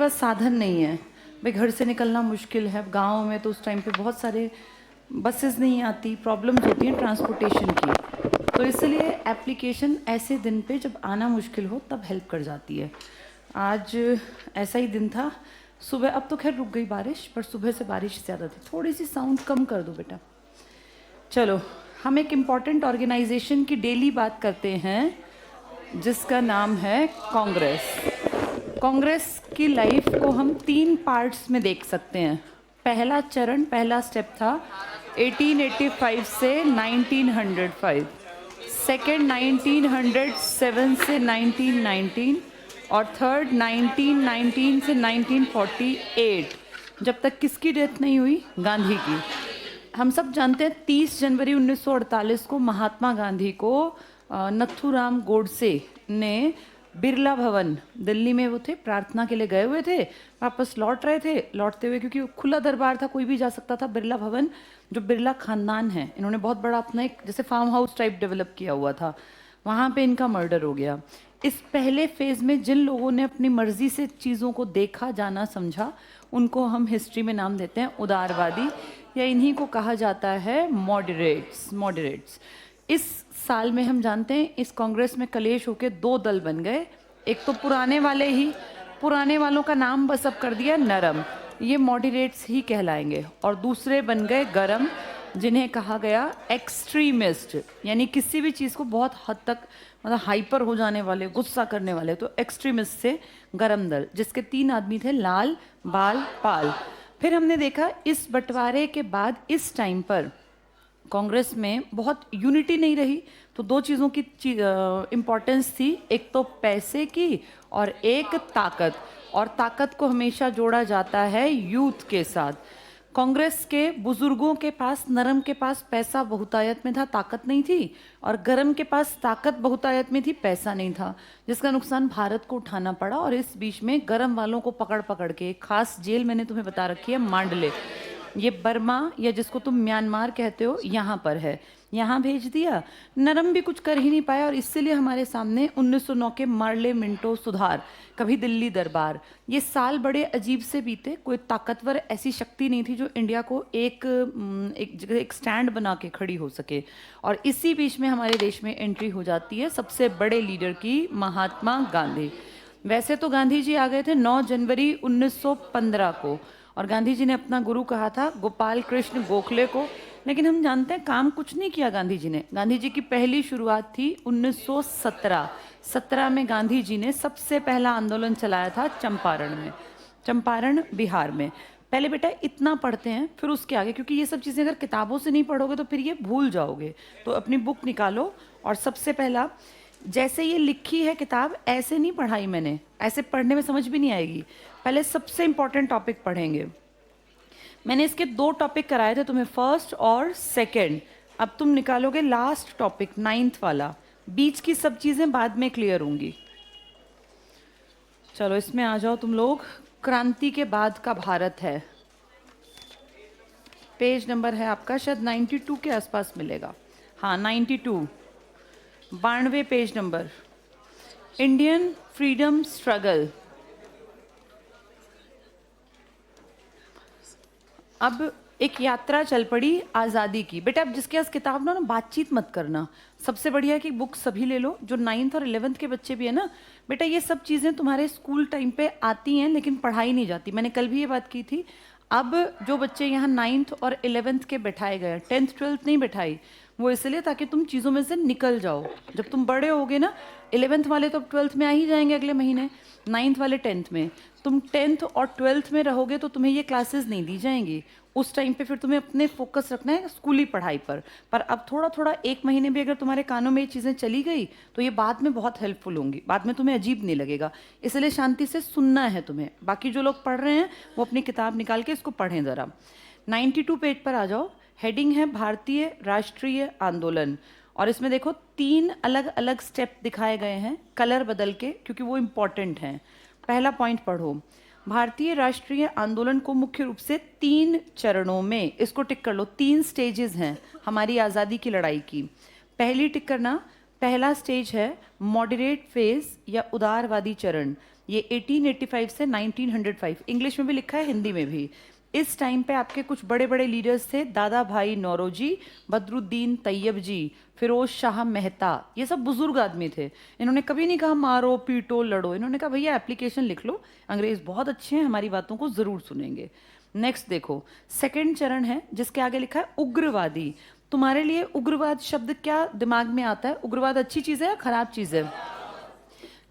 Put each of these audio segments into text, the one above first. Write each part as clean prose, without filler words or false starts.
पास साधन नहीं है, भाई घर से निकलना मुश्किल है, गांव में तो उस टाइम पे बहुत सारे बसेस नहीं आती, प्रॉब्लम्स होती हैं ट्रांसपोर्टेशन की, तो इसलिए एप्लीकेशन ऐसे दिन पे जब आना मुश्किल हो तब हेल्प कर जाती है। आज ऐसा ही दिन था सुबह, अब तो खैर रुक गई बारिश, पर सुबह से बारिश ज़्यादा थी। थोड़ी सी साउंड कम कर दो बेटा। चलो, हम एक इम्पॉर्टेंट ऑर्गेनाइजेशन की डेली बात करते हैं जिसका नाम है कांग्रेस। कांग्रेस की लाइफ को हम 3 पार्ट्स में देख सकते हैं। पहला चरण, पहला स्टेप था 1885 से 1905, सेकेंड 1907 से 1919 और थर्ड 1919 से 1948, जब तक किसकी डेथ नहीं हुई? गांधी की। हम सब जानते हैं 30 जनवरी 1948 को महात्मा गांधी को नथुराम गोडसे ने बिरला भवन, दिल्ली में वो थे, प्रार्थना के लिए गए हुए थे, वापस लौट रहे थे, लौटते हुए क्योंकि खुला दरबार था, कोई भी जा सकता था, बिरला भवन जो बिरला खानदान है, इन्होंने बहुत बड़ा अपना एक जैसे फार्म हाउस टाइप डेवलप किया हुआ था, वहाँ पे इनका मर्डर हो गया। इस पहले फेज में जिन लोगों ने अपनी मर्जी से चीज़ों को देखा, जाना, समझा, उनको हम हिस्ट्री में नाम देते हैं उदारवादी, या इन्हीं को कहा जाता है मॉडरेट्स। इस साल में हम जानते हैं इस कांग्रेस में कलेश होकर 2 दल बन गए। एक तो पुराने वालों का नाम बस अब कर दिया नरम, ये मॉडरेट्स ही कहलाएंगे, और दूसरे बन गए गरम, जिन्हें कहा गया एक्सट्रीमिस्ट, यानी किसी भी चीज़ को बहुत हद तक मतलब हाइपर हो जाने वाले, गुस्सा करने वाले, तो एक्सट्रीमिस्ट से गरम दल, जिसके 3 आदमी थे, लाल, बाल, पाल। फिर हमने देखा इस बंटवारे के बाद इस टाइम पर कांग्रेस में बहुत यूनिटी नहीं रही, तो 2 चीज़ों की इम्पोर्टेंस थी, एक तो पैसे की और एक ताकत, और ताकत को हमेशा जोड़ा जाता है यूथ के साथ। कांग्रेस के बुजुर्गों के पास, नरम के पास पैसा बहुतायत में था, ताकत नहीं थी, और गरम के पास ताकत बहुतायत में थी, पैसा नहीं था, जिसका नुकसान भारत को उठाना पड़ा। और इस बीच में गरम वालों को पकड़ पकड़ के, खास जेल मैंने तुम्हें बता रखी है मांडले, ये बर्मा या जिसको तुम म्यांमार कहते हो, यहाँ पर है, यहाँ भेज दिया। नरम भी कुछ कर ही नहीं पाया, और इसीलिए हमारे सामने 1909 के मार्ले मिंटो सुधार, कभी दिल्ली दरबार, ये साल बड़े अजीब से बीते। कोई ताकतवर ऐसी शक्ति नहीं थी जो इंडिया को एक स्टैंड बना के खड़ी हो सके, और इसी बीच में हमारे देश में एंट्री हो जाती है सबसे बड़े लीडर की, महात्मा गांधी। वैसे तो गांधी जी आ गए थे 9 जनवरी 1915 को, और गांधी जी ने अपना गुरु कहा था गोपाल कृष्ण गोखले को, लेकिन हम जानते हैं काम कुछ नहीं किया गांधी जी ने। गांधी जी की पहली शुरुआत थी 1917 में गांधी जी ने सबसे पहला आंदोलन चलाया था चंपारण में, चंपारण बिहार में। पहले बेटा इतना पढ़ते हैं, फिर उसके आगे, क्योंकि ये सब चीज़ें अगर किताबों से नहीं पढ़ोगे तो फिर ये भूल जाओगे, तो अपनी बुक निकालो। और सबसे पहला, जैसे ये लिखी है किताब, ऐसे नहीं पढ़ाई मैंने, ऐसे पढ़ने में समझ भी नहीं आएगी, पहले सबसे इंपॉर्टेंट टॉपिक पढ़ेंगे। मैंने इसके 2 टॉपिक कराए थे तुम्हें, फर्स्ट और सेकंड, अब तुम निकालोगे लास्ट टॉपिक 9th वाला, बीच की सब चीज़ें बाद में क्लियर होंगी। चलो इसमें आ जाओ तुम लोग। क्रांति के बाद का भारत है, पेज नंबर है आपका शायद 92 के आसपास मिलेगा, हाँ 92, 92 page number, Indian freedom struggle. अब एक यात्रा चल पड़ी आज़ादी की। बेटा अब जिसके पास किताब ना बातचीत मत करना, सबसे बढ़िया है कि बुक सभी ले लो, जो 9th और 11th के बच्चे भी है ना बेटा, ये सब चीज़ें तुम्हारे स्कूल टाइम पे आती हैं लेकिन पढ़ाई नहीं जाती। मैंने कल भी ये बात की थी। अब जो बच्चे यहाँ 9th और 11th के बैठाए गए, 10th 12th नहीं बैठाई, वो इसलिए ताकि तुम चीज़ों में से निकल जाओ। जब तुम बड़े होगे ना, 11th वाले तो अब 12th में आ ही जाएंगे अगले महीने, 9th वाले 10th में, तुम 10th और 12th में रहोगे तो तुम्हें ये क्लासेस नहीं दी जाएंगी। उस टाइम पे फिर तुम्हें अपने फोकस रखना है स्कूली पढ़ाई पर अब थोड़ा थोड़ा 1 महीने भी अगर तुम्हारे कानों में ये चीज़ें चली गई तो ये बाद में बहुत हेल्पफुल होंगी, बाद में तुम्हें अजीब नहीं लगेगा। इसलिए शांति से सुनना है तुम्हें। बाकी जो लोग पढ़ रहे हैं वो अपनी किताब निकाल के इसको पढ़ें ज़रा। 92 पेज पर आ जाओ। हेडिंग है भारतीय राष्ट्रीय आंदोलन, और इसमें देखो 3 अलग अलग स्टेप दिखाए गए हैं कलर बदल के, क्योंकि वो इम्पॉर्टेंट हैं। पहला पॉइंट पढ़ो, भारतीय राष्ट्रीय आंदोलन को मुख्य रूप से 3 चरणों में, इसको टिक कर लो, 3 स्टेजेस हैं हमारी आज़ादी की लड़ाई की। पहली टिक करना, पहला स्टेज है मॉडरेट फेज या उदारवादी चरण, ये 1885 से 1905, इंग्लिश में भी लिखा है हिंदी में भी। इस टाइम पे आपके कुछ बड़े बड़े लीडर्स थे, दादा भाई नौरोजी, बदरुद्दीन तैयब जी, फिरोज शाह मेहता, ये सब बुजुर्ग आदमी थे। इन्होंने कभी नहीं कहा मारो पीटो लड़ो, इन्होंने कहा भैया एप्लीकेशन लिख लो, अंग्रेज बहुत अच्छे हैं, हमारी बातों को जरूर सुनेंगे। नेक्स्ट देखो, सेकंड चरण है जिसके आगे लिखा है उग्रवादी। तुम्हारे लिए उग्रवाद शब्द क्या दिमाग में आता है? उग्रवाद अच्छी चीज है या खराब चीज है?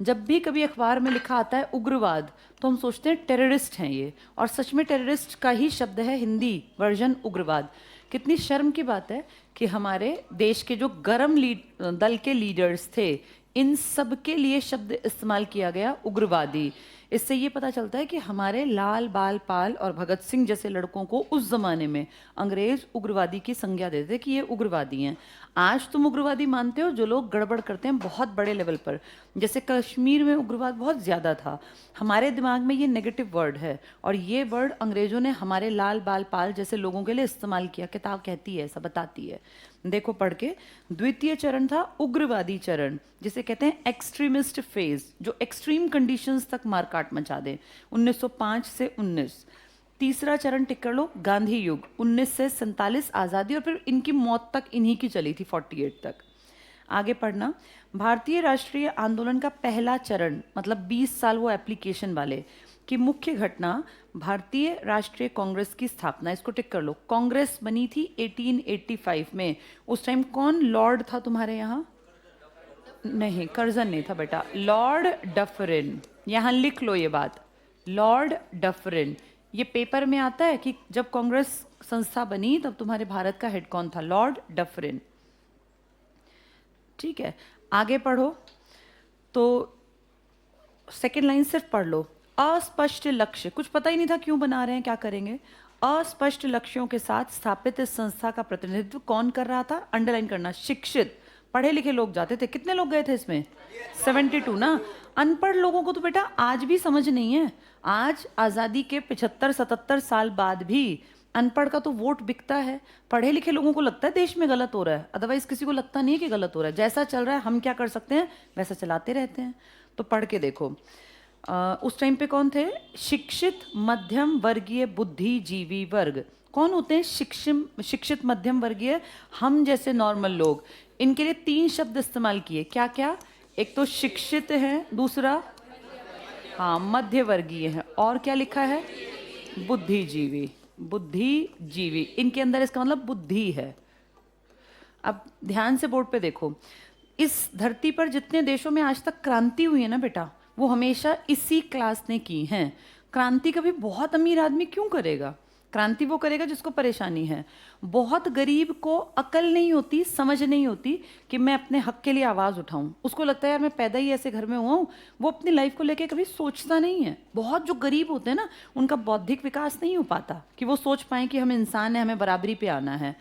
जब भी कभी अखबार में लिखा आता है उग्रवाद तो हम सोचते हैं टेररिस्ट हैं ये, और सच में टेररिस्ट का ही शब्द है हिंदी वर्जन उग्रवाद। कितनी शर्म की बात है कि हमारे देश के जो गरम दल के लीडर्स थे, इन सब के लिए शब्द इस्तेमाल किया गया उग्रवादी। इससे ये पता चलता है कि हमारे लाल बाल पाल और भगत सिंह जैसे लड़कों को उस जमाने में अंग्रेज उग्रवादी की संज्ञा देते कि ये उग्रवादी हैं। आज तुम उग्रवादी मानते हो जो लोग गड़बड़ करते हैं बहुत बड़े लेवल पर, जैसे कश्मीर में उग्रवाद बहुत ज़्यादा था। हमारे दिमाग में ये नेगेटिव वर्ड है, और ये वर्ड अंग्रेजों ने हमारे लाल बाल पाल जैसे लोगों के लिए इस्तेमाल किया। किताब कहती है, ऐसा बताती है, देखो पढ़ के। द्वितीय चरण था उग्रवादी चरण, जिसे कहते हैं एक्सट्रीमिस्ट फेज, जो एक्सट्रीम कंडीशंस तक मारकाट मचा दे, 1905 से 19। तीसरा चरण टिक कर लो, गांधी युग, 19 से 47 आज़ादी, और फिर इनकी मौत तक इन्हीं की चली थी, 48 तक। आगे पढ़ना, भारतीय राष्ट्रीय आंदोलन का पहला चरण, मतलब 20 साल वो एप्लीकेशन वाले की मुख्य घटना, भारतीय राष्ट्रीय कांग्रेस की स्थापना। इसको टिक कर लो। कांग्रेस बनी थी 1885 में। उस टाइम कौन लॉर्ड था तुम्हारे यहाँ? नहीं, कर्जन नहीं था बेटा, लॉर्ड डफरिन। यहाँ लिख लो ये बात, लॉर्ड डफरिन। ये पेपर में आता है कि जब कांग्रेस संस्था बनी तब तुम्हारे भारत का हेड कौन था? Lord Dufferin. ठीक है, आगे पढ़ो तो सेकेंड लाइन सिर्फ पढ़ लो। अस्पष्ट लक्ष्य, कुछ पता ही नहीं था क्यों बना रहे हैं, क्या करेंगे। अस्पष्ट लक्ष्यों के साथ स्थापित इस संस्था का प्रतिनिधित्व कौन कर रहा था? अंडरलाइन करना, शिक्षित पढ़े लिखे लोग जाते थे। कितने लोग गए थे इसमें? 72 ना। अनपढ़ लोगों को तो बेटा आज भी समझ नहीं है। आज आज़ादी के 75-77 साल बाद भी अनपढ़ का तो वोट बिकता है। पढ़े लिखे लोगों को लगता है देश में गलत हो रहा है, अदरवाइज किसी को लगता नहीं है कि गलत हो रहा है। जैसा चल रहा है हम क्या कर सकते हैं, वैसा चलाते रहते हैं। तो पढ़ के देखो, उस टाइम पे कौन थे? शिक्षित मध्यम वर्गीय बुद्धिजीवी वर्ग। कौन होते हैं शिक्षित मध्यम वर्गीय? हम जैसे नॉर्मल लोग। इनके लिए 3 शब्द इस्तेमाल किए, क्या क्या? एक तो शिक्षित है, दूसरा हाँ मध्य वर्गीय है, और क्या लिखा है? बुद्धिजीवी। बुद्धिजीवी, इनके अंदर इसका मतलब बुद्धि है। अब ध्यान से बोर्ड पे देखो, इस धरती पर जितने देशों में आज तक क्रांति हुई है ना बेटा, वो हमेशा इसी क्लास ने की हैं। क्रांति कभी बहुत अमीर आदमी क्यों करेगा? क्रांति वो करेगा जिसको परेशानी है। बहुत गरीब को अकल नहीं होती, समझ नहीं होती कि मैं अपने हक के लिए आवाज़ उठाऊं। उसको लगता है यार मैं पैदा ही ऐसे घर में हुआ हूँ। वो अपनी लाइफ को लेके कभी सोचता नहीं है। बहुत जो गरीब होते हैं ना, उनका बौद्धिक विकास नहीं हो पाता कि वो सोच पाएं कि हम इंसान हैं, हमें बराबरी पे आना है।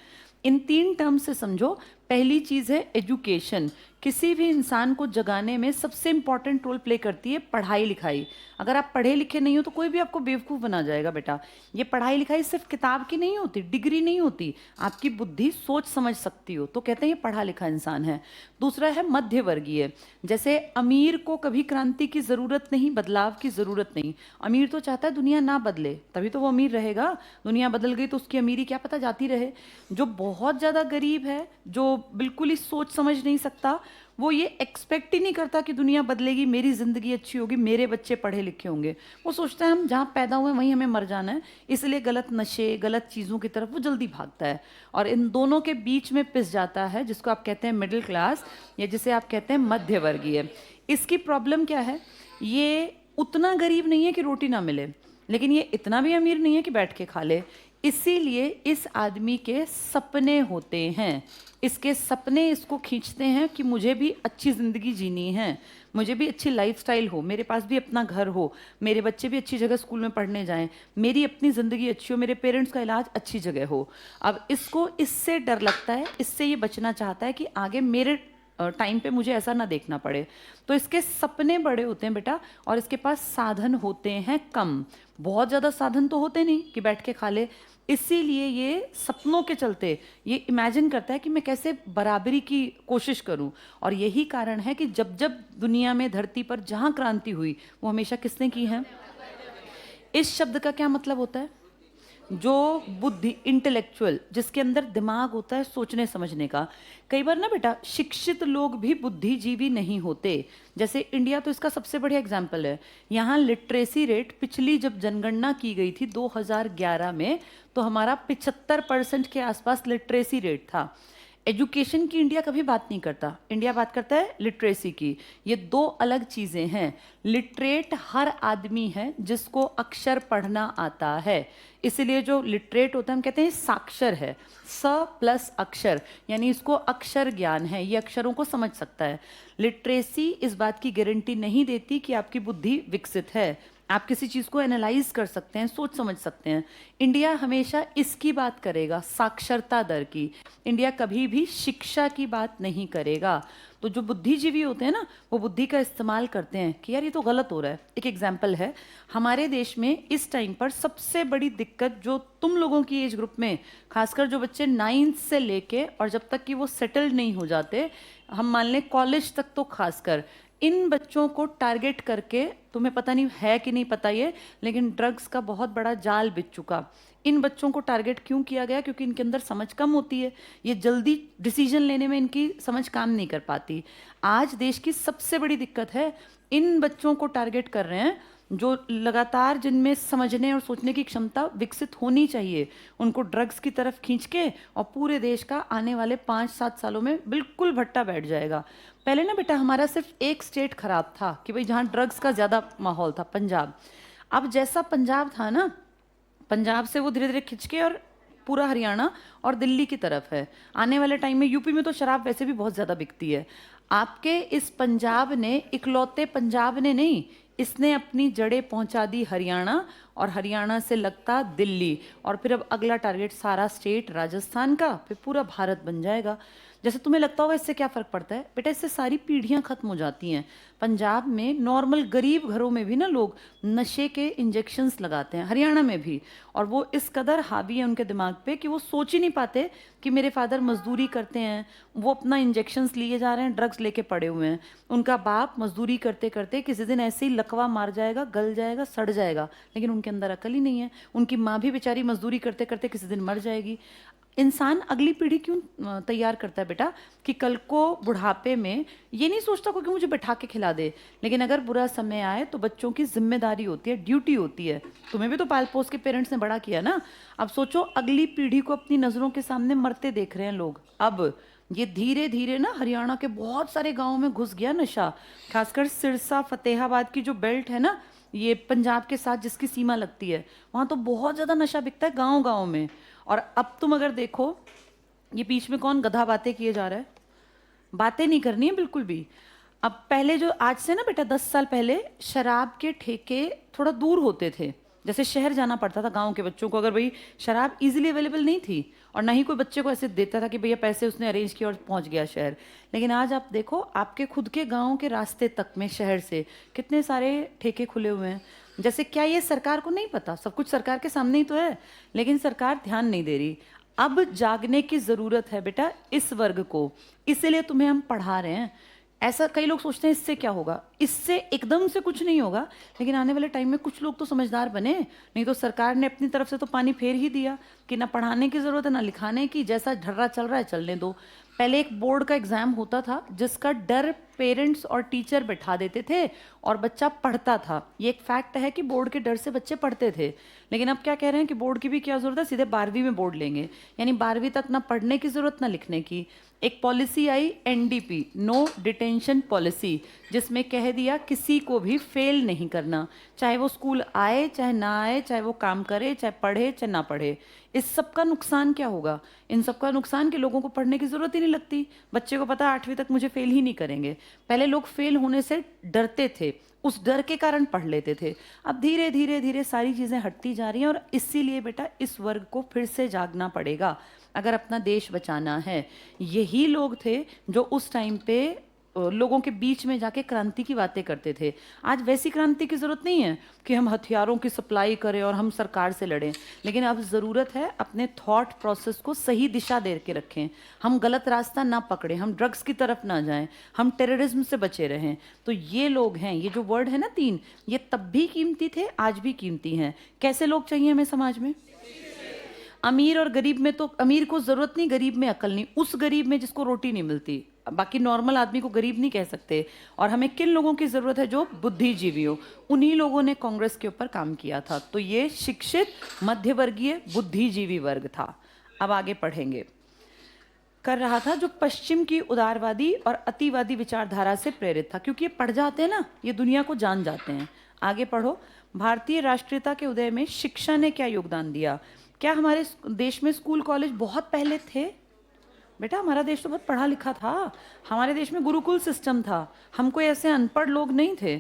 इन 3 टर्म से समझो। पहली चीज़ है एजुकेशन। किसी भी इंसान को जगाने में सबसे इंपॉर्टेंट रोल प्ले करती है पढ़ाई लिखाई। अगर आप पढ़े लिखे नहीं हो तो कोई भी आपको बेवकूफ़ बना जाएगा बेटा। ये पढ़ाई लिखाई सिर्फ किताब की नहीं होती, डिग्री नहीं होती, आपकी बुद्धि सोच समझ सकती हो, तो कहते हैं ये पढ़ा लिखा इंसान है। दूसरा है मध्य वर्गीय। जैसे अमीर को कभी क्रांति की ज़रूरत नहीं, बदलाव की ज़रूरत नहीं। अमीर तो चाहता है दुनिया ना बदले, तभी तो वो अमीर रहेगा। दुनिया बदल गई तो उसकी अमीरी क्या पता जाती रहे। जो बहुत ज़्यादा गरीब है, जो बिल्कुल ही सोच समझ नहीं सकता, वो ये एक्सपेक्ट ही नहीं करता कि दुनिया बदलेगी, मेरी ज़िंदगी अच्छी होगी, मेरे बच्चे पढ़े लिखे होंगे। वो सोचता है हम जहाँ पैदा हुए वहीं हमें मर जाना है, इसलिए गलत नशे गलत चीज़ों की तरफ वो जल्दी भागता है। और इन दोनों के बीच में पिस जाता है, जिसको आप कहते हैं मिडिल क्लास, या जिसे आप कहते हैं मध्य वर्गीय। इसकी प्रॉब्लम क्या है? ये उतना गरीब नहीं है कि रोटी ना मिले, लेकिन ये इतना भी अमीर नहीं है कि बैठ के खा ले। इसीलिए इस आदमी के सपने होते हैं, इसके सपने इसको खींचते हैं कि मुझे भी अच्छी ज़िंदगी जीनी है, मुझे भी अच्छी लाइफस्टाइल हो, मेरे पास भी अपना घर हो, मेरे बच्चे भी अच्छी जगह स्कूल में पढ़ने जाएं, मेरी अपनी ज़िंदगी अच्छी हो, मेरे पेरेंट्स का इलाज अच्छी जगह हो। अब इसको इससे डर लगता है, इससे ये बचना चाहता है कि आगे मेरे टाइम पे मुझे ऐसा ना देखना पड़े। तो इसके सपने बड़े होते हैं बेटा, और इसके पास साधन होते हैं कम। बहुत ज़्यादा साधन तो होते नहीं कि बैठ के खा ले। इसीलिए ये सपनों के चलते ये इमेजिन करता है कि मैं कैसे बराबरी की कोशिश करूं। और यही कारण है कि जब जब दुनिया में धरती पर जहां क्रांति हुई वो हमेशा किसने की है। इस शब्द का क्या मतलब होता है? जो बुद्धि, इंटेलेक्चुअल, जिसके अंदर दिमाग होता है सोचने समझने का। कई बार ना बेटा शिक्षित लोग भी बुद्धिजीवी नहीं होते। जैसे इंडिया तो इसका सबसे बढ़िया एग्जाम्पल है। यहाँ लिटरेसी रेट पिछली जब जनगणना की गई थी 2011 में, तो हमारा 75% के आसपास लिटरेसी रेट था। एजुकेशन की इंडिया कभी बात नहीं करता, इंडिया बात करता है लिटरेसी की। ये दो अलग चीज़ें हैं। लिटरेट हर आदमी है जिसको अक्षर पढ़ना आता है, इसलिए जो लिटरेट होता है हम कहते हैं साक्षर है। स प्लस अक्षर यानी इसको अक्षर ज्ञान है, ये अक्षरों को समझ सकता है। लिटरेसी इस बात की गारंटी नहीं देती कि आपकी बुद्धि विकसित है, आप किसी चीज़ को एनालाइज कर सकते हैं, सोच समझ सकते हैं। इंडिया हमेशा इसकी बात करेगा, साक्षरता दर की। इंडिया कभी भी शिक्षा की बात नहीं करेगा। तो जो बुद्धिजीवी होते हैं ना, वो बुद्धि का इस्तेमाल करते हैं कि यार ये तो गलत हो रहा है। एक एग्जाम्पल है, हमारे देश में इस टाइम पर सबसे बड़ी दिक्कत जो तुम लोगों की एज ग्रुप में, खासकर जो बच्चे 9th से लेके और जब तक कि वो सेटल्ड नहीं हो जाते, हम मान लें कॉलेज तक, तो खासकर इन बच्चों को टारगेट करके, तुम्हें पता नहीं है कि नहीं पता ये, लेकिन ड्रग्स का बहुत बड़ा जाल बिछ चुका। इन बच्चों को टारगेट क्यों किया गया? क्योंकि इनके अंदर समझ कम होती है, ये जल्दी डिसीजन लेने में इनकी समझ काम नहीं कर पाती। आज देश की सबसे बड़ी दिक्कत है, इन बच्चों को टारगेट कर रहे हैं जो लगातार, जिनमें समझने और सोचने की क्षमता विकसित होनी चाहिए, उनको ड्रग्स की तरफ खींच के, और पूरे देश का आने वाले 5-7 सालों में बिल्कुल भट्टा बैठ जाएगा। पहले ना बेटा हमारा सिर्फ एक स्टेट खराब था कि भाई जहाँ ड्रग्स का ज़्यादा माहौल था, पंजाब। अब जैसा पंजाब था ना, पंजाब से वो धीरे धीरे खिंच के और पूरा हरियाणा और दिल्ली की तरफ है। आने वाले टाइम में यूपी में तो शराब वैसे भी बहुत ज़्यादा बिकती है। आपके इस पंजाब ने, इकलौते पंजाब ने नहीं, इसने अपनी जड़ें पहुंचा दी हरियाणा, और हरियाणा से लगता दिल्ली, और फिर अब अगला टारगेट सारा स्टेट राजस्थान का, फिर पूरा भारत बन जाएगा। जैसे तुम्हें लगता होगा इससे क्या फ़र्क पड़ता है बेटा, इससे सारी पीढ़ियां खत्म हो जाती हैं। पंजाब में नॉर्मल गरीब घरों में भी ना लोग नशे के इंजेक्शन्स लगाते हैं, हरियाणा में भी, और वो इस कदर हावी है उनके दिमाग पे कि वो सोच ही नहीं पाते कि मेरे फादर मजदूरी करते हैं, वो अपना इंजेक्शन्स लिए जा रहे हैं, ड्रग्स लेके पड़े हुए हैं। उनका बाप मजदूरी करते करते किसी दिन ऐसे ही लकवा मार जाएगा, गल जाएगा, सड़ जाएगा, लेकिन उनके अंदर अकल ही नहीं है। उनकी माँ भी बेचारी मजदूरी करते करते किसी दिन मर जाएगी। इंसान अगली पीढ़ी क्यों तैयार करता है बेटा, कि कल को बुढ़ापे में ये नहीं सोचता कोई कि मुझे बैठा के खिला दे, लेकिन अगर बुरा समय आए तो बच्चों की जिम्मेदारी होती है, ड्यूटी होती है। तुम्हें भी तो पाल पोस के पेरेंट्स ने बड़ा किया ना। अब सोचो अगली पीढ़ी को अपनी नज़रों के सामने मरते देख रहे हैं लोग। अब ये धीरे धीरे ना हरियाणा के बहुत सारे गाँव में घुस गया नशा, खासकर सिरसा फतेहाबाद की जो बेल्ट है ना, ये पंजाब के साथ जिसकी सीमा लगती है, वहाँ तो बहुत ज़्यादा नशा बिकता है गाँव गाँव में। और अब तुम अगर देखो, ये बीच में कौन गधा बातें किए जा रहा है, बातें नहीं करनी है बिल्कुल भी। अब पहले जो, आज से ना बेटा 10 साल पहले शराब के ठेके थोड़ा दूर होते थे, जैसे शहर जाना पड़ता था गांव के बच्चों को, अगर भाई शराब इजीली अवेलेबल नहीं थी, और ना ही कोई बच्चे को ऐसे देता था कि भैया पैसे उसने अरेंज किया और पहुंच गया शहर। लेकिन आज आप देखो आपके खुद के गाँव के रास्ते तक में शहर से कितने सारे ठेके खुले हुए हैं। जैसे क्या ये सरकार को नहीं पता? सब कुछ सरकार के सामने ही तो है, लेकिन सरकार ध्यान नहीं दे रही। अब जागने की ज़रूरत है बेटा इस वर्ग को, इसीलिए तुम्हें हम पढ़ा रहे हैं। ऐसा कई लोग सोचते हैं इससे क्या होगा, इससे एकदम से कुछ नहीं होगा, लेकिन आने वाले टाइम में कुछ लोग तो समझदार बने, नहीं तो सरकार ने अपनी तरफ से तो पानी फेर ही दिया कि ना पढ़ाने की ज़रूरत है ना लिखाने की, जैसा ढर्रा चल रहा है चलने दो। पहले एक बोर्ड का एग्ज़ाम होता था जिसका डर पेरेंट्स और टीचर बैठा देते थे और बच्चा पढ़ता था। ये एक फैक्ट है कि बोर्ड के डर से बच्चे पढ़ते थे, लेकिन अब क्या कह रहे हैं कि बोर्ड की भी क्या ज़रूरत है, सीधे 12वीं में बोर्ड लेंगे, यानी 12वीं तक ना पढ़ने की ज़रूरत ना लिखने की। एक पॉलिसी आई एनडीपी, नो डिटेंशन पॉलिसी, जिसमें कह दिया किसी को भी फेल नहीं करना, चाहे वो स्कूल आए चाहे ना आए, चाहे वो काम करे चाहे पढ़े चाहे ना पढ़े। इस सब का नुकसान क्या होगा? इन सब का नुकसान कि लोगों को पढ़ने की ज़रूरत ही नहीं लगती। बच्चे को पता 8वीं तक मुझे फेल ही नहीं करेंगे। पहले लोग फेल होने से डरते थे, उस डर के कारण पढ़ लेते थे। अब धीरे धीरे धीरे सारी चीज़ें हटती जा रही हैं, और इसीलिए बेटा इस वर्ग को फिर से जागना पड़ेगा अगर अपना देश बचाना है। यही लोग थे जो उस टाइम पे लोगों के बीच में जाके क्रांति की बातें करते थे। आज वैसी क्रांति की ज़रूरत नहीं है कि हम हथियारों की सप्लाई करें और हम सरकार से लड़ें, लेकिन अब ज़रूरत है अपने थॉट प्रोसेस को सही दिशा दे के रखें, हम गलत रास्ता ना पकड़ें, हम ड्रग्स की तरफ ना जाएं, हम टेररिज्म से बचे रहें। तो ये लोग हैं, ये जो वर्ड है ना 3, ये तब भी कीमती थे, आज भी कीमती हैं। कैसे लोग चाहिए हमें समाज में? अमीर और गरीब में तो अमीर को जरूरत नहीं, गरीब में अकल नहीं, उस गरीब में जिसको रोटी नहीं मिलती। बाकी नॉर्मल आदमी को गरीब नहीं कह सकते। और हमें किन लोगों की जरूरत है? जो बुद्धिजीवी हो। उन्हीं लोगों ने कांग्रेस के ऊपर काम किया था। तो ये शिक्षित मध्यवर्गीय बुद्धिजीवी वर्ग था। अब आगे पढ़ेंगे। कर रहा था जो पश्चिम की उदारवादी और अतिवादी विचारधारा से प्रेरित था, क्योंकि ये पढ़ जाते हैं ना, ये दुनिया को जान जाते हैं। आगे पढ़ो। भारतीय राष्ट्रीयता के उदय में शिक्षा ने क्या योगदान दिया? क्या हमारे देश में स्कूल कॉलेज बहुत पहले थे? बेटा हमारा देश तो बहुत पढ़ा लिखा था। हमारे देश में गुरुकुल सिस्टम था, हम कोई ऐसे अनपढ़ लोग नहीं थे।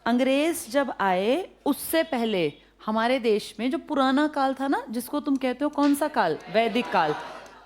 अंग्रेज जब आए उससे पहले हमारे देश में जो पुराना काल था ना, जिसको तुम कहते हो कौन सा काल? वैदिक काल।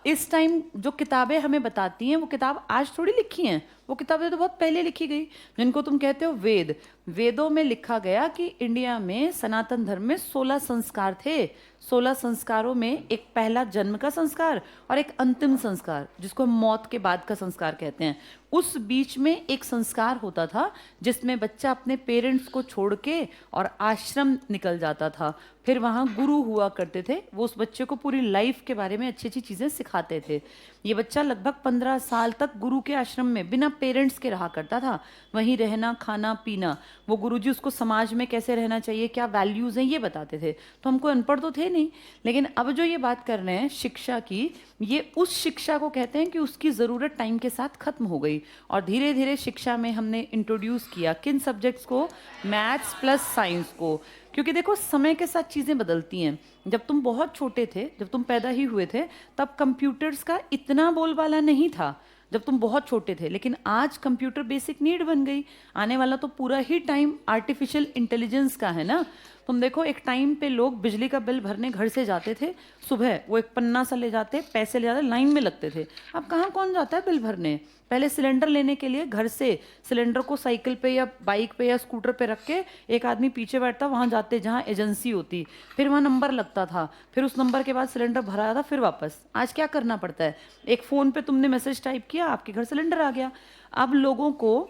इस टाइम जो किताबें हमें बताती हैं वो किताब आज थोड़ी लिखी हैं, वो किताबें तो बहुत पहले लिखी गई। जिनको तुम कहते हो वेद, वेदों में लिखा गया कि इंडिया में सनातन धर्म में 16 संस्कार थे। 16 संस्कारों में एक पहला जन्म का संस्कार और एक अंतिम संस्कार, जिसको हम मौत के बाद का संस्कार कहते हैं। उस बीच में एक संस्कार होता था जिसमें बच्चा अपने पेरेंट्स को छोड़ के और आश्रम निकल जाता था। फिर वहाँ गुरु हुआ करते थे, वो उस बच्चे को पूरी लाइफ के बारे में अच्छी अच्छी चीज़ें सिखाते थे। ये बच्चा लगभग 15 साल तक गुरु के आश्रम में बिना पेरेंट्स के रहा करता था। वहीं रहना, खाना, पीना, वो गुरुजी उसको समाज में कैसे रहना चाहिए, क्या वैल्यूज़ हैं, ये बताते थे। तो हमको अनपढ़ तो थे नहीं। लेकिन अब जो ये बात कर रहे हैं शिक्षा की, ये उस शिक्षा को कहते हैं कि उसकी ज़रूरत टाइम के साथ ख़त्म हो गई। और धीरे धीरे शिक्षा में हमने इंट्रोड्यूस किया किन सब्जेक्ट्स को? मैथ्स प्लस साइंस को। क्योंकि देखो समय के साथ चीज़ें बदलती हैं। जब तुम बहुत छोटे थे, जब तुम पैदा ही हुए थे, तब कंप्यूटर्स का इतना बोलबाला नहीं था, जब तुम बहुत छोटे थे। लेकिन आज कंप्यूटर बेसिक नीड बन गई। आने वाला तो पूरा ही टाइम आर्टिफिशियल इंटेलिजेंस का है ना। तुम देखो, एक टाइम पे लोग बिजली का बिल भरने घर से जाते थे, सुबह वो एक पन्ना सा ले जाते, पैसे ले जाते, लाइन में लगते थे। अब कहाँ कौन जाता है बिल भरने? पहले सिलेंडर लेने के लिए घर से सिलेंडर को साइकिल पे या बाइक पे या स्कूटर पे रख के एक आदमी पीछे बैठता, वहाँ जाते जहाँ एजेंसी होती, फिर वहाँ नंबर लगता था, फिर उस नंबर के बाद सिलेंडर भराया था, फिर वापस। आज क्या करना पड़ता है? एक फ़ोन पे तुमने मैसेज टाइप किया, आपके घर सिलेंडर आ गया। अब लोगों को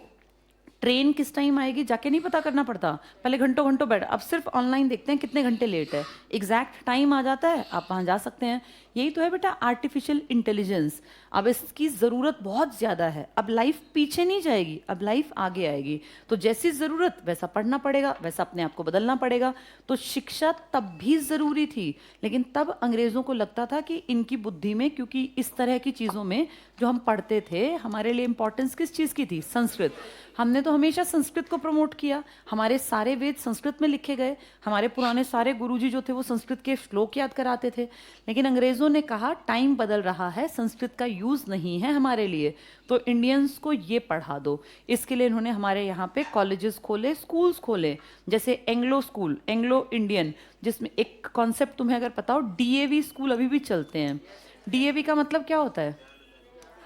ट्रेन किस टाइम आएगी जाके नहीं पता करना पड़ता, पहले घंटों घंटों बैठ, अब सिर्फ ऑनलाइन देखते हैं कितने घंटे लेट है, एग्जैक्ट टाइम आ जाता है, आप वहाँ जा सकते हैं। यही तो है बेटा आर्टिफिशियल इंटेलिजेंस। अब इसकी ज़रूरत बहुत ज़्यादा है। अब लाइफ पीछे नहीं जाएगी, अब लाइफ आगे आएगी। तो जैसी ज़रूरत वैसा पढ़ना पड़ेगा, वैसा अपने आप को बदलना पड़ेगा। तो शिक्षा तब भी ज़रूरी थी, लेकिन तब अंग्रेज़ों को लगता था कि इनकी बुद्धि में, क्योंकि इस तरह की चीज़ों में जो हम पढ़ते थे, हमारे लिए इंपॉर्टेंस किस चीज़ की थी? संस्कृत। हमने तो हमेशा संस्कृत को प्रमोट किया, हमारे सारे वेद संस्कृत में लिखे गए, हमारे पुराने सारे गुरुजी जो थे वो संस्कृत के श्लोक याद कराते थे। लेकिन अंग्रेज़ों ने कहा टाइम बदल रहा है, संस्कृत का यूज़ नहीं है हमारे लिए, तो इंडियंस को ये पढ़ा दो। इसके लिए इन्होंने हमारे यहाँ पे कॉलेजेस खोले, स्कूल्स खोले, जैसे एंग्लो स्कूल, एंग्लो इंडियन, जिसमें एक कॉन्सेप्ट तुम्हें अगर पता हो, डीएवी स्कूल अभी भी चलते हैं। डीएवी का मतलब क्या होता है?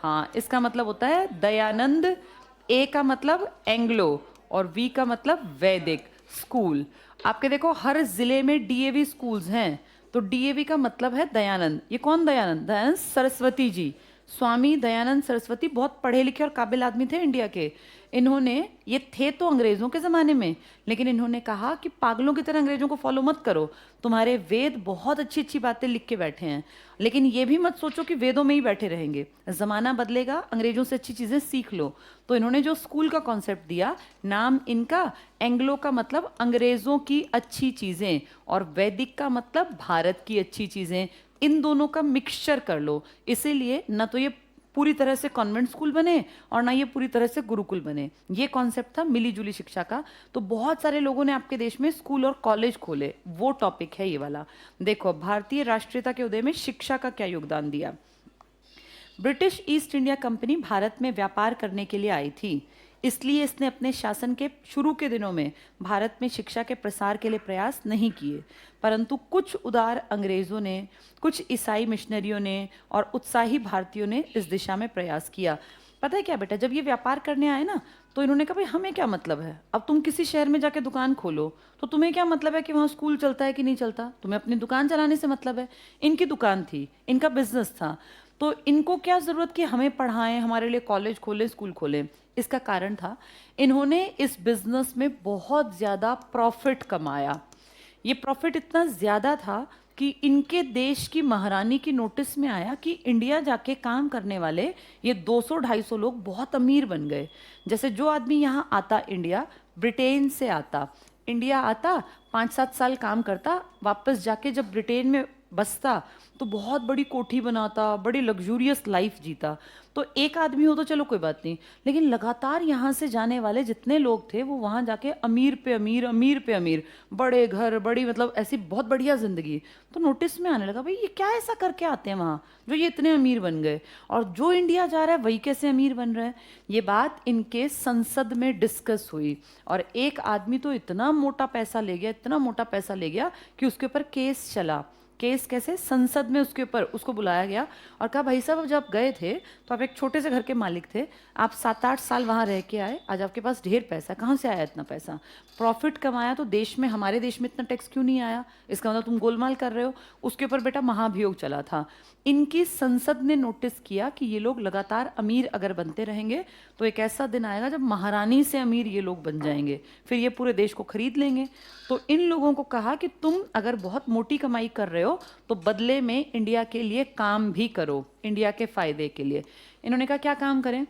हाँ, इसका मतलब होता है दयानंद। ए का मतलब एंग्लो और वी का मतलब वैदिक स्कूल। आपके देखो हर जिले में डीएवी स्कूल्स हैं। तो डीएवी का मतलब है दयानंद। ये कौन दयानंद? दयानंद सरस्वती जी, स्वामी दयानंद सरस्वती बहुत पढ़े लिखे और काबिल आदमी थे इंडिया के। इन्होंने, ये थे तो अंग्रेज़ों के ज़माने में, लेकिन इन्होंने कहा कि पागलों की तरह अंग्रेज़ों को फॉलो मत करो, तुम्हारे वेद बहुत अच्छी अच्छी बातें लिख के बैठे हैं, लेकिन ये भी मत सोचो कि वेदों में ही बैठे रहेंगे, ज़माना बदलेगा, अंग्रेज़ों से अच्छी चीज़ें सीख लो। तो इन्होंने जो स्कूल का कॉन्सेप्ट दिया, नाम इनका एंग्लो का मतलब अंग्रेज़ों की अच्छी चीज़ें और वैदिक का मतलब भारत की अच्छी चीज़ें, इन दोनों का मिक्सचर कर लो। इसीलिए न तो ये पूरी तरह से कॉन्वेंट स्कूल बने और ना ये पूरी तरह से गुरुकुल बने। ये कॉन्सेप्ट था मिली जुली शिक्षा का। तो बहुत सारे लोगों ने आपके देश में स्कूल और कॉलेज खोले, वो टॉपिक है ये वाला। देखो, भारतीय राष्ट्रीयता के उदय में शिक्षा का क्या योगदान दिया? British east India company Bharat में व्यापार करने के लिए आई थी, इसलिए इसने अपने शासन के शुरू के दिनों में भारत में शिक्षा के प्रसार के लिए प्रयास नहीं किए, परंतु कुछ उदार अंग्रेज़ों ने, कुछ ईसाई मिशनरियों ने और उत्साही भारतीयों ने इस दिशा में प्रयास किया। पता है क्या बेटा, जब ये व्यापार करने आए ना तो इन्होंने कहा भाई हमें क्या मतलब है, अब तुम किसी शहर में जाके दुकान खोलो तो तुम्हें क्या मतलब है कि वहाँ स्कूल चलता है कि नहीं चलता, तुम्हें अपनी दुकान चलाने से मतलब है। इनकी दुकान थी, इनका बिजनेस था, तो इनको क्या ज़रूरत कि हमें पढ़ाएं, हमारे लिए कॉलेज खोलें, स्कूल खोलें। इसका कारण था इन्होंने इस बिजनेस में बहुत ज़्यादा प्रॉफिट कमाया। ये प्रॉफिट इतना ज़्यादा था कि इनके देश की महारानी की नोटिस में आया कि इंडिया जाके काम करने वाले ये 200-250 लोग बहुत अमीर बन गए। जैसे जो आदमी यहाँ आता इंडिया, ब्रिटेन से आता, इंडिया आता, 5-7 साल काम करता, वापस जाके जब ब्रिटेन में बसता तो बहुत बड़ी कोठी बनाता, बड़ी लग्जूरियस लाइफ जीता। तो एक आदमी हो तो चलो कोई बात नहीं, लेकिन लगातार यहाँ से जाने वाले जितने लोग थे वो वहाँ जाके अमीर पे अमीर, अमीर पे अमीर, बड़े घर, बड़ी मतलब ऐसी बहुत बढ़िया जिंदगी। तो नोटिस में आने लगा भाई ये क्या ऐसा करके आते हैं वहाँ जो ये इतने अमीर बन गए, और जो इंडिया जा रहा है वही कैसे अमीर बन रहा है। ये बात इनके संसद में डिस्कस हुई, और एक आदमी तो इतना मोटा पैसा ले गया, इतना मोटा पैसा ले गया कि उसके ऊपर केस चला। केस कैसे, संसद में उसके ऊपर उसको बुलाया गया और कहा भाई साहब जब गए थे तो आप एक छोटे से घर के मालिक थे, आप 7-8 साल वहाँ रह के आए, आज आपके पास ढेर पैसा, कहाँ से आया इतना पैसा, प्रॉफिट कमाया तो देश में, हमारे देश में इतना टैक्स क्यों नहीं आया, इसका मतलब तुम गोलमाल कर रहे हो। उसके ऊपर बेटा महाभियोग चला था। इनकी संसद ने नोटिस किया कि ये लोग लगातार अमीर अगर बनते रहेंगे तो एक ऐसा दिन आएगा जब महारानी से अमीर ये लोग बन जाएंगे, फिर ये पूरे देश को खरीद लेंगे। तो इन लोगों को कहा कि तुम अगर बहुत मोटी कमाई कर रहे हो तो बदले में इंडिया के लिए काम भी करो, इंडिया के फायदे के लिए। इन्होंने कहा क्या काम करें,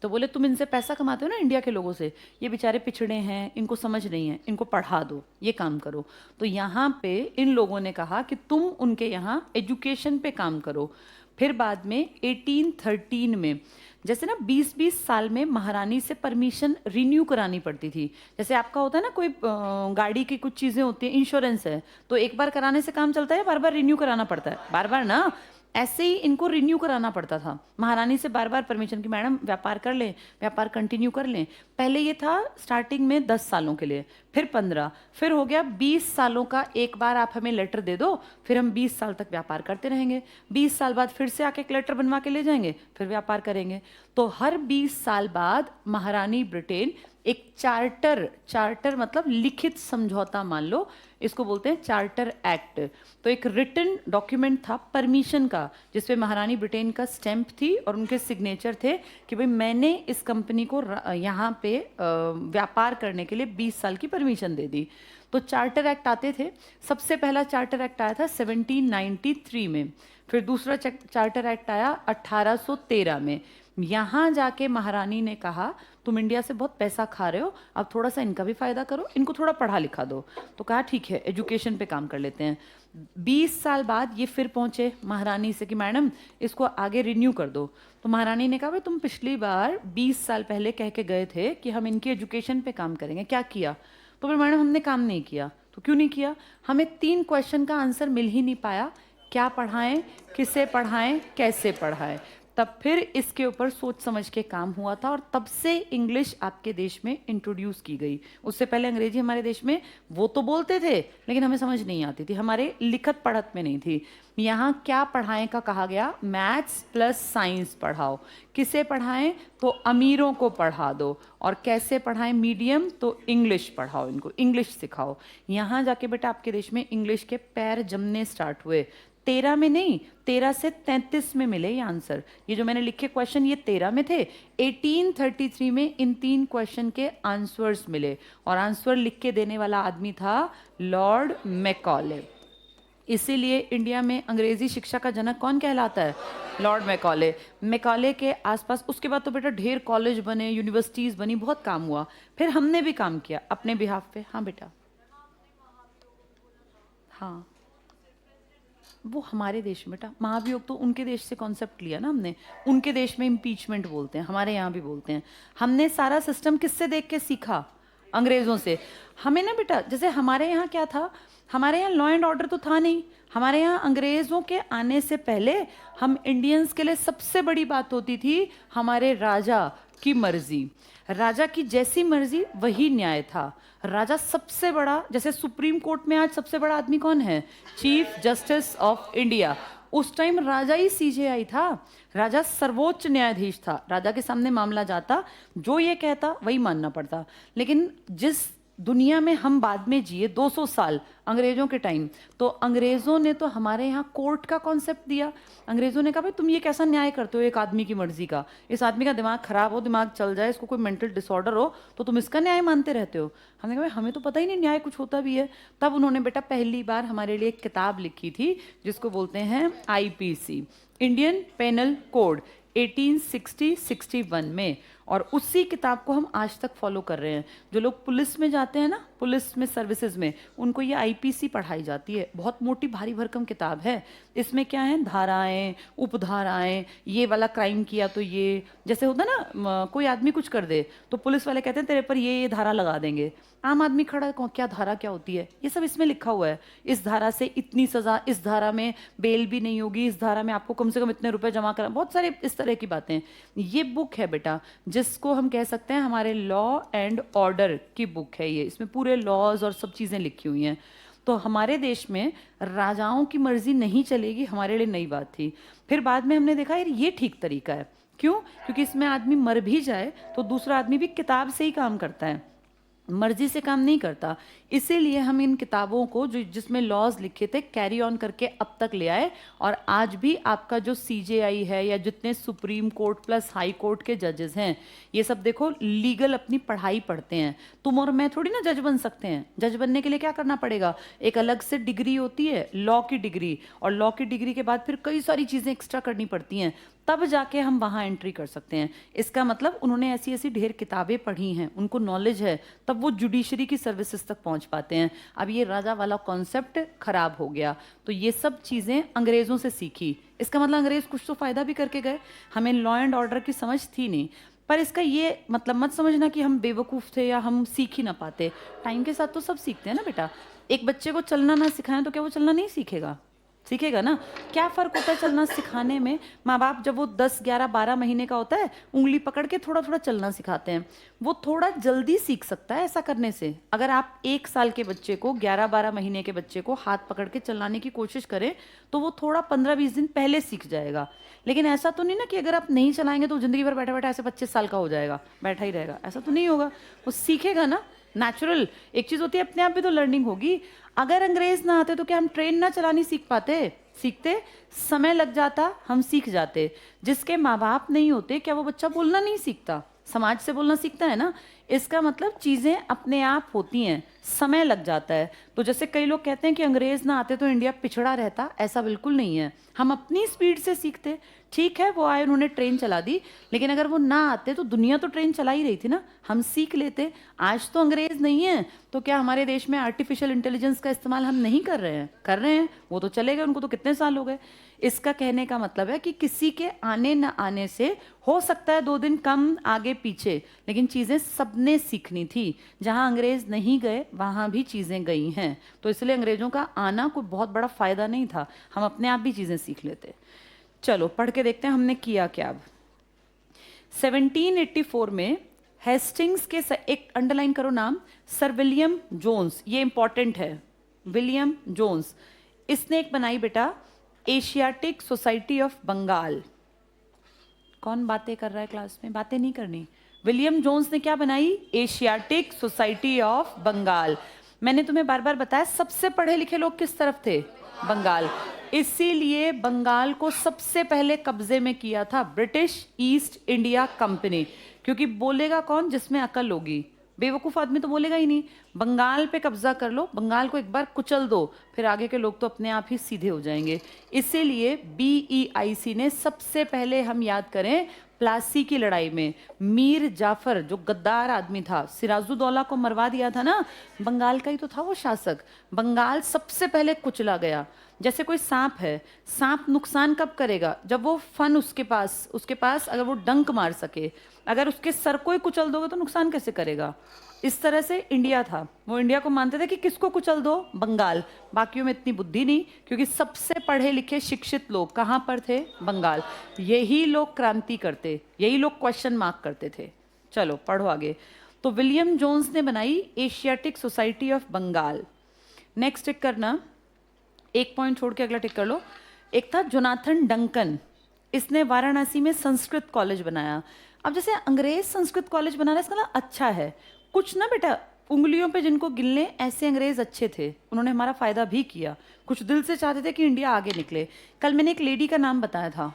तो बोले तुम इनसे पैसा कमाते हो ना इंडिया के लोगों से, ये बेचारे पिछड़े हैं, इनको समझ नहीं है, इनको पढ़ा दो, ये काम करो। तो यहाँ पे इन लोगों ने कहा कि तुम उनके यहाँ एजुकेशन पे काम करो। फिर बाद में 1813 में जैसे ना 20-20 साल में महारानी से परमिशन रिन्यू करानी पड़ती थी। जैसे आपका होता है ना कोई गाड़ी की कुछ चीज़ें होती हैं, इंश्योरेंस है, तो एक बार कराने से काम चलता है, बार बार रिन्यू कराना पड़ता है, बार बार ना, ऐसे ही इनको रिन्यू कराना पड़ता था महारानी से बार बार परमिशन कि मैडम व्यापार कर लें, व्यापार कंटिन्यू कर लें। पहले ये था स्टार्टिंग में 10 सालों के लिए, फिर 15, फिर हो गया 20 सालों का, एक बार आप हमें लेटर दे दो, फिर हम 20 साल तक व्यापार करते रहेंगे, 20 साल बाद फिर से आके एक लेटर बनवा के ले जाएंगे, फिर व्यापार करेंगे। तो हर 20 साल बाद महारानी ब्रिटेन एक चार्टर मतलब लिखित समझौता मान लो, इसको बोलते हैं चार्टर एक्ट। तो एक रिटन डॉक्यूमेंट था परमिशन का, जिसपे महारानी ब्रिटेन का स्टैंप थी और उनके सिग्नेचर थे कि भाई मैंने इस कंपनी को यहाँ पे व्यापार करने के लिए 20 साल की परमिशन दे दी। तो चार्टर एक्ट आते थे। सबसे पहला चार्टर एक्ट आया था 1793 में, फिर दूसरा चार्टर एक्ट आया 1813 में। यहाँ जाके महारानी ने कहा तुम इंडिया से बहुत पैसा खा रहे हो, अब थोड़ा सा इनका भी फायदा करो, इनको थोड़ा पढ़ा लिखा दो। तो कहा ठीक है एजुकेशन पे काम कर लेते हैं। 20 साल बाद ये फिर पहुंचे महारानी से कि मैडम इसको आगे रिन्यू कर दो। तो महारानी ने कहा भाई तुम पिछली बार 20 साल पहले कह के गए थे कि हम इनकी एजुकेशन पे काम करेंगे, क्या किया? तो फिर मैडम हमने काम नहीं किया। तो क्यों नहीं किया? हमें 3 क्वेश्चन का आंसर मिल ही नहीं पाया, क्या पढ़ाएं, किसे पढ़ाएं, कैसे पढ़ाएं। तब फिर इसके ऊपर सोच समझ के काम हुआ था, और तब से इंग्लिश आपके देश में इंट्रोड्यूस की गई। उससे पहले अंग्रेजी हमारे देश में वो तो बोलते थे लेकिन हमें समझ नहीं आती थी, हमारे लिखत पढ़त में नहीं थी। यहाँ क्या पढ़ाएं का कहा गया, मैथ्स प्लस साइंस पढ़ाओ। किसे पढ़ाएं? तो अमीरों को पढ़ा दो। और कैसे पढ़ाएं? मीडियम, तो इंग्लिश पढ़ाओ, इनको इंग्लिश सिखाओ। यहाँ जाके बेटा आपके देश में इंग्लिश के पैर जमने स्टार्ट हुए। 13 में नहीं, 13 से 33 में मिले ये आंसर। ये जो मैंने लिखे क्वेश्चन ये 13 में थे, 1833 में इन 3 क्वेश्चन के आंसर्स मिले, और आंसर लिख के देने वाला आदमी था लॉर्ड मैकॉले। इसीलिए इंडिया में अंग्रेजी शिक्षा का जनक कौन कहलाता है? Lord Macaulay. मैकॉले के आसपास उसके बाद तो बेटा ढेर कॉलेज बने, यूनिवर्सिटीज़ बनी, बहुत काम हुआ। फिर हमने भी काम किया अपने बिहाफ पे। हाँ बेटा, हाँ वो हमारे देश में बेटा महाभियोग तो उनके देश से कॉन्सेप्ट लिया ना हमने, उनके देश में इम्पीचमेंट बोलते हैं, हमारे यहाँ भी बोलते हैं। हमने सारा सिस्टम किससे देख के सीखा? अंग्रेज़ों से। हमें ना बेटा जैसे हमारे यहाँ क्या था, हमारे यहाँ लॉ एंड ऑर्डर तो था नहीं। हमारे यहाँ अंग्रेज़ों के आने से पहले हम इंडियंस के लिए सबसे बड़ी बात होती थी हमारे राजा की मर्जी। राजा की जैसी मर्जी वही न्याय था। राजा सबसे बड़ा, जैसे सुप्रीम कोर्ट में आज सबसे बड़ा आदमी कौन है? Chief justice of India. उस टाइम राजा ही सीजेआई था, राजा सर्वोच्च न्यायाधीश था, राजा के सामने मामला जाता, जो ये कहता वही मानना पड़ता। लेकिन जिस दुनिया में हम बाद में जिए 200 साल अंग्रेजों के टाइम, तो अंग्रेजों ने तो हमारे यहाँ कोर्ट का कॉन्सेप्ट दिया। अंग्रेजों ने कहा भाई तुम ये कैसा न्याय करते हो एक आदमी की मर्जी का, इस आदमी का दिमाग खराब हो, दिमाग चल जाए, इसको कोई मेंटल डिसऑर्डर हो, तो तुम इसका न्याय मानते रहते हो। हमने कहा भाई हमें तो पता ही नहीं न्याय कुछ होता भी है। तब उन्होंने बेटा पहली बार हमारे लिए एक किताब लिखी थी जिसको बोलते हैं आईपीसी, इंडियन पेनल कोड, 1860-61 में। और उसी किताब को हम आज तक फॉलो कर रहे हैं। जो लोग पुलिस में जाते हैं ना, पुलिस में सर्विसेज में, उनको ये आईपीसी पढ़ाई जाती है। बहुत मोटी भारी भरकम किताब है। इसमें क्या है, धाराएं, उपधाराएं, ये वाला क्राइम किया तो ये, जैसे होता ना कोई आदमी कुछ कर दे तो पुलिस वाले कहते हैं तेरे पर ये धारा लगा देंगे। आम आदमी खड़ा है, क्या धारा क्या होती है, ये सब इसमें लिखा हुआ है। इस धारा से इतनी सजा, इस धारा में बेल भी नहीं होगी, इस धारा में आपको कम से कम इतने रुपए जमा करना, बहुत सारे इस तरह की बातें। ये बुक है बेटा जिसको हम कह सकते हैं हमारे लॉ एंड ऑर्डर की बुक है ये। इसमें पूरे लॉज और सब चीज़ें लिखी हुई हैं। तो हमारे देश में राजाओं की मर्जी नहीं चलेगी, हमारे लिए नई बात थी। फिर बाद में हमने देखा यार ये ठीक तरीका है। क्यों? क्योंकि इसमें आदमी मर भी जाए तो दूसरा आदमी भी किताब से ही काम करता है, मर्जी से काम नहीं करता। इसीलिए हम इन किताबों को जो जिसमें लॉज लिखे थे कैरी ऑन करके अब तक ले आए। और आज भी आपका जो सीजेआई है या जितने supreme court plus high court के जजेस हैं, ये सब देखो लीगल अपनी पढ़ाई पढ़ते हैं। तुम और मैं थोड़ी ना जज बन सकते हैं। जज बनने के लिए क्या करना पड़ेगा, एक अलग से डिग्री होती है लॉ की डिग्री, और लॉ की डिग्री के बाद फिर कई सारी चीज़ें एक्स्ट्रा करनी पड़ती हैं, तब जाके हम वहाँ एंट्री कर सकते हैं। इसका मतलब उन्होंने ऐसी ऐसी ढेर किताबें पढ़ी हैं, उनको नॉलेज है, तब वो जुडिशरी की सर्विसेज तक पहुँच पाते हैं। अब ये राजा वाला कॉन्सेप्ट खराब हो गया, तो ये सब चीज़ें अंग्रेज़ों से सीखी। इसका मतलब अंग्रेज़ कुछ तो फ़ायदा भी करके गए। हमें लॉ एंड ऑर्डर की समझ थी नहीं, पर इसका ये मतलब मत समझना कि हम बेवकूफ़ थे या हम सीख ही ना पाते। टाइम के साथ तो सब सीखते हैं ना बेटा। एक बच्चे को चलना ना सिखाएं तो क्या वो चलना नहीं सीखेगा? सीखेगा ना। क्या फ़र्क होता है चलना सिखाने में? माँ बाप जब वो 10, 11, 12 महीने का होता है, उंगली पकड़ के थोड़ा थोड़ा चलना सिखाते हैं। वो थोड़ा जल्दी सीख सकता है ऐसा करने से। अगर आप 1 साल के बच्चे को, 11, 12 महीने के बच्चे को हाथ पकड़ के चलाने की कोशिश करें तो वो थोड़ा 15, 20 दिन पहले सीख जाएगा। लेकिन ऐसा तो नहीं ना कि अगर आप नहीं चलाएंगे तो ज़िंदगी भर बैठा बैठा ऐसे 25 साल का हो जाएगा, बैठा ही रहेगा। ऐसा तो नहीं होगा, वो सीखेगा ना। नेचुरल एक चीज़ होती है, अपने आप भी तो लर्निंग होगी। अगर अंग्रेज ना आते तो क्या हम ट्रेन ना चलानी सीख पाते? सीखते, समय लग जाता, हम सीख जाते। जिसके माँ बाप नहीं होते, क्या वो बच्चा बोलना नहीं सीखता? समाज से बोलना सीखता है ना। इसका मतलब चीज़ें अपने आप होती हैं, समय लग जाता है। तो जैसे कई लोग कहते हैं कि अंग्रेज ना आते तो इंडिया पिछड़ा रहता, ऐसा बिल्कुल नहीं है। हम अपनी स्पीड से सीखते। ठीक है, वो आए, उन्होंने ट्रेन चला दी, लेकिन अगर वो ना आते तो दुनिया तो ट्रेन चला ही रही थी ना, हम सीख लेते। आज तो अंग्रेज नहीं है तो क्या हमारे देश में आर्टिफिशियल इंटेलिजेंस का इस्तेमाल हम नहीं कर रहे हैं? कर रहे हैं। वो तो चले गए, उनको तो कितने साल हो गए। इसका कहने का मतलब है कि किसी के आने न आने से हो सकता है 2 दिन कम आगे पीछे, लेकिन चीज़ें सबने सीखनी थी। जहाँ अंग्रेज नहीं गए वहाँ भी चीज़ें गई हैं। तो इसलिए अंग्रेजों का आना कोई बहुत बड़ा फ़ायदा नहीं था, हम अपने आप भी चीज़ें सीख लेते। चलो पढ़ के देखते हैं हमने किया क्या। अब 1784 में हेस्टिंग्स के एक अंडरलाइन करो नाम, सर विलियम जोन्स, ये इंपॉर्टेंट है, विलियम जोन्स। इसने एक बनाई बेटा एशियाटिक सोसाइटी ऑफ बंगाल। कौन बातें कर रहा है क्लास में? बातें नहीं करनी। विलियम जोन्स ने क्या बनाई? Asiatic society of Bengal. मैंने तुम्हें बार बार बताया सबसे पढ़े लिखे लोग किस तरफ थे? बंगाल। इसीलिए बंगाल को सबसे पहले कब्जे में किया था ब्रिटिश ईस्ट इंडिया कंपनी। क्योंकि बोलेगा कौन? जिसमें अकल होगी। बेवकूफ़ आदमी तो बोलेगा ही नहीं। बंगाल पे कब्जा कर लो, बंगाल को एक बार कुचल दो, फिर आगे के लोग तो अपने आप ही सीधे हो जाएंगे। इसीलिए BEIC ने सबसे पहले, हम याद करें, प्लासी की लड़ाई में मीर जाफर जो गद्दार आदमी था, सिराजुद्दौला को मरवा दिया था ना, बंगाल का ही तो था वो शासक। बंगाल सबसे पहले कुचला गया। जैसे कोई सांप है, सांप नुकसान कब करेगा? जब वो फन उसके पास अगर वो डंक मार सके। अगर उसके सर को ही कुचल दोगे तो नुकसान कैसे करेगा? इस तरह से इंडिया था। वो इंडिया को मानते थे कि किसको कुचल दो? बंगाल। बाकियों में इतनी बुद्धि नहीं, क्योंकि सबसे पढ़े लिखे शिक्षित लोग कहाँ पर थे? बंगाल। यही लोग क्रांति करते, यही लोग क्वेश्चन मार्क करते थे। चलो पढ़ो आगे। तो विलियम जोन्स ने बनाई Asiatic society of Bengal. Next tick करना, एक पॉइंट छोड़ के अगला टिक कर लो। एक था जोनाथन डंकन, इसने वाराणसी में संस्कृत कॉलेज बनाया। अब जैसे अंग्रेज संस्कृत कॉलेज बना रहा है, इसका ना अच्छा है। कुछ ना बेटा उंगलियों पे जिनको गिनले ऐसे अंग्रेज अच्छे थे, उन्होंने हमारा फायदा भी किया। कुछ दिल से चाहते थे कि इंडिया आगे निकले। कल मैंने एक लेडी का नाम बताया था,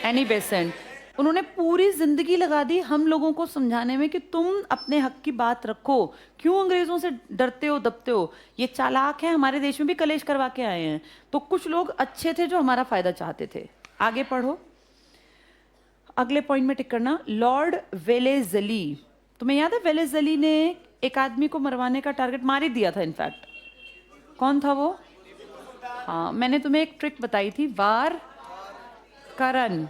एनी बेसेंट। उन्होंने पूरी जिंदगी लगा दी हम लोगों को समझाने में कि तुम अपने हक की बात रखो, क्यों अंग्रेजों से डरते हो दबते हो, ये चालाक हैं, हमारे देश में भी कलेश करवा के आए हैं। तो कुछ लोग अच्छे थे जो हमारा फायदा चाहते थे। आगे पढ़ो, अगले पॉइंट में टिक करना। लॉर्ड वेलेजली, तुम्हें याद है वेलेजली ने एक आदमी को मरवाने का टारगेट मार ही दिया था इनफैक्ट। कौन था वो? हाँ, मैंने तुम्हें एक ट्रिक बताई थी, वार करन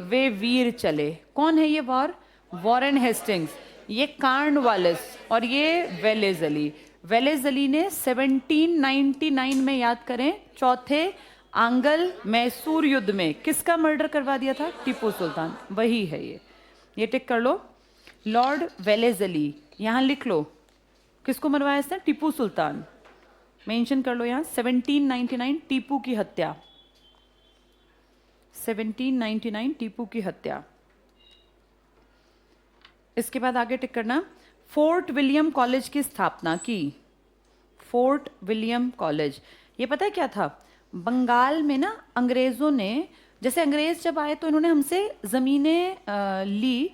वे वीर चले। कौन है ये वार? वॉरेन हेस्टिंग्स, ये कार्नवालिस और ये वेलेजली। वेलेजली ने 1799 में, याद करें, चौथे आंगल मैसूर युद्ध में किसका मर्डर करवा दिया था? टीपू सुल्तान। वही है ये टिक कर लो। लॉर्ड वेलेजली, यहां लिख लो किसको मरवाया इसने? टीपू सुल्तान। मेंशन कर लो यहां 1799 टीपू की हत्या, 1799 टीपू की हत्या। इसके बाद आगे टिक करना। फोर्ट विलियम कॉलेज की स्थापना की। फोर्ट विलियम कॉलेज, ये पता है क्या था? बंगाल में ना अंग्रेजों ने, जैसे अंग्रेज जब आए तो इन्होंने हमसे जमीनें ली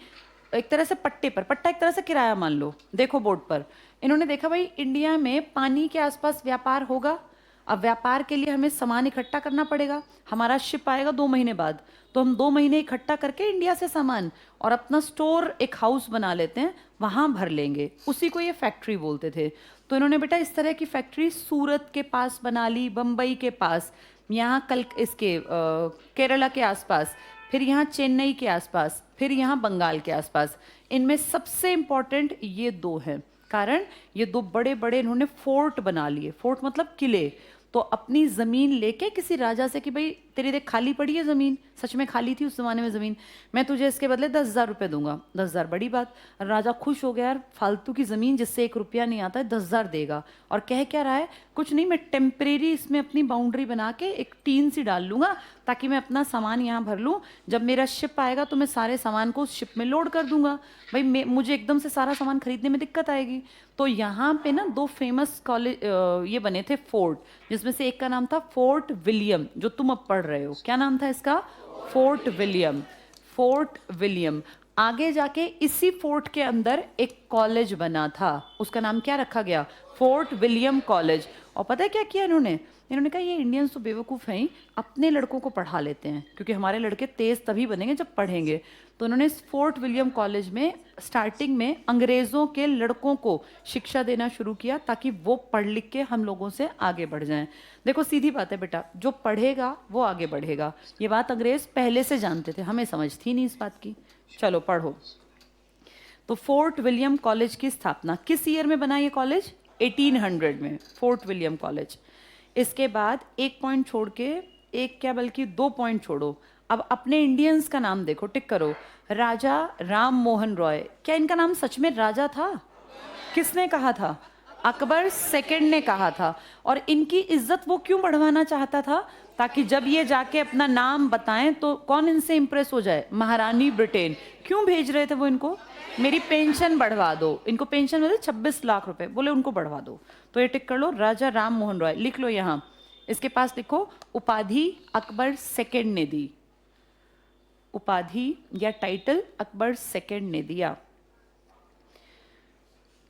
एक तरह से पट्टे पर, पट्टा एक तरह से किराया मान लो। देखो बोर्ड पर, इन्होंने देखा भाई इंडिया में पानी के आसपास व्यापार होगा, अब व्यापार के लिए हमें सामान इकट्ठा करना पड़ेगा। हमारा शिप आएगा 2 महीने बाद, तो हम 2 महीने इकट्ठा करके इंडिया से सामान और अपना स्टोर एक हाउस बना लेते हैं, वहां भर लेंगे। उसी को ये फैक्ट्री बोलते थे। तो इन्होंने बेटा इस तरह की फैक्ट्री सूरत के पास बना ली, बम्बई के पास, यहाँ कल इसके केरला के आसपास, फिर यहाँ चेन्नई के आसपास, फिर यहाँ बंगाल के आसपास। इनमें सबसे इंपॉर्टेंट ये 2 हैं, कारण ये 2 बड़े बड़े इन्होंने फोर्ट बना लिए। फोर्ट मतलब किले। तो अपनी जमीन लेके किसी राजा से कि भाई तेरी देख खाली पड़ी है जमीन, सच में खाली थी उस जमाने में जमीन, मैं तुझे इसके बदले 10,000 रुपये दूंगा। 10,000 बड़ी बात। राजा खुश हो गया, यार फालतू की जमीन जिससे 1 रुपया नहीं आता है 10,000 देगा। और कह क्या रहा है? कुछ नहीं, मैं टेम्परेरी इसमें अपनी बाउंड्री बना के एक टीन सी डाल लूंगा ताकि मैं अपना सामान यहाँ भर लूँ, जब मेरा शिप आएगा तो मैं सारे सामान को उस शिप में लोड कर दूंगा। भाई मुझे एकदम से सारा सामान खरीदने में दिक्कत आएगी। तो यहाँ पे ना 2 फेमस कॉलेज ये बने थे फोर्ट, जिसमें से एक का नाम था फोर्ट विलियम, जो तुम अब पढ़ रहे हो। क्या नाम था इसका? Fort William. Fort William. आगे जाके इसी फोर्ट के अंदर एक कॉलेज बना था, उसका नाम क्या रखा गया? Fort William college. और पता है क्या किया इन्होंने? इन्होंने कहा ये इंडियंस तो बेवकूफ़ हैं, अपने लड़कों को पढ़ा लेते हैं, क्योंकि हमारे लड़के तेज तभी बनेंगे जब पढ़ेंगे। तो उन्होंने इस फोर्ट विलियम कॉलेज में स्टार्टिंग में अंग्रेज़ों के लड़कों को शिक्षा देना शुरू किया, ताकि वो पढ़ लिख के हम लोगों से आगे बढ़ जाएं। देखो सीधी बात है बेटा, जो पढ़ेगा वो आगे बढ़ेगा। ये बात अंग्रेज पहले से जानते थे, हमें समझ थी नहीं इस बात की। चलो पढ़ो। तो फोर्ट विलियम कॉलेज की स्थापना किस ईयर में बना ये कॉलेज? 1800 में, फोर्ट विलियम कॉलेज। इसके बाद एक पॉइंट छोड़ के, एक क्या बल्कि 2 पॉइंट छोड़ो, अब अपने इंडियंस का नाम देखो, टिक करो। राजा राम मोहन रॉय, क्या इनका नाम सच में राजा था? किसने कहा था? अकबर सेकंड ने कहा था। और इनकी इज्जत वो क्यों बढ़वाना चाहता था? ताकि जब ये जाके अपना नाम बताएं तो कौन इनसे इंप्रेस हो जाए? महारानी ब्रिटेन। क्यों भेज रहे थे वो इनको? मेरी पेंशन बढ़वा दो। इनको पेंशन मिले 26 लाख रुपए, बोले उनको बढ़वा दो। तो ये टिक कर लो, राजा राम मोहन रॉय लिख लो यहाँ। इसके पास लिखो उपाधि अकबर सेकंड ने दी, उपाधि या टाइटल अकबर सेकंड ने दिया।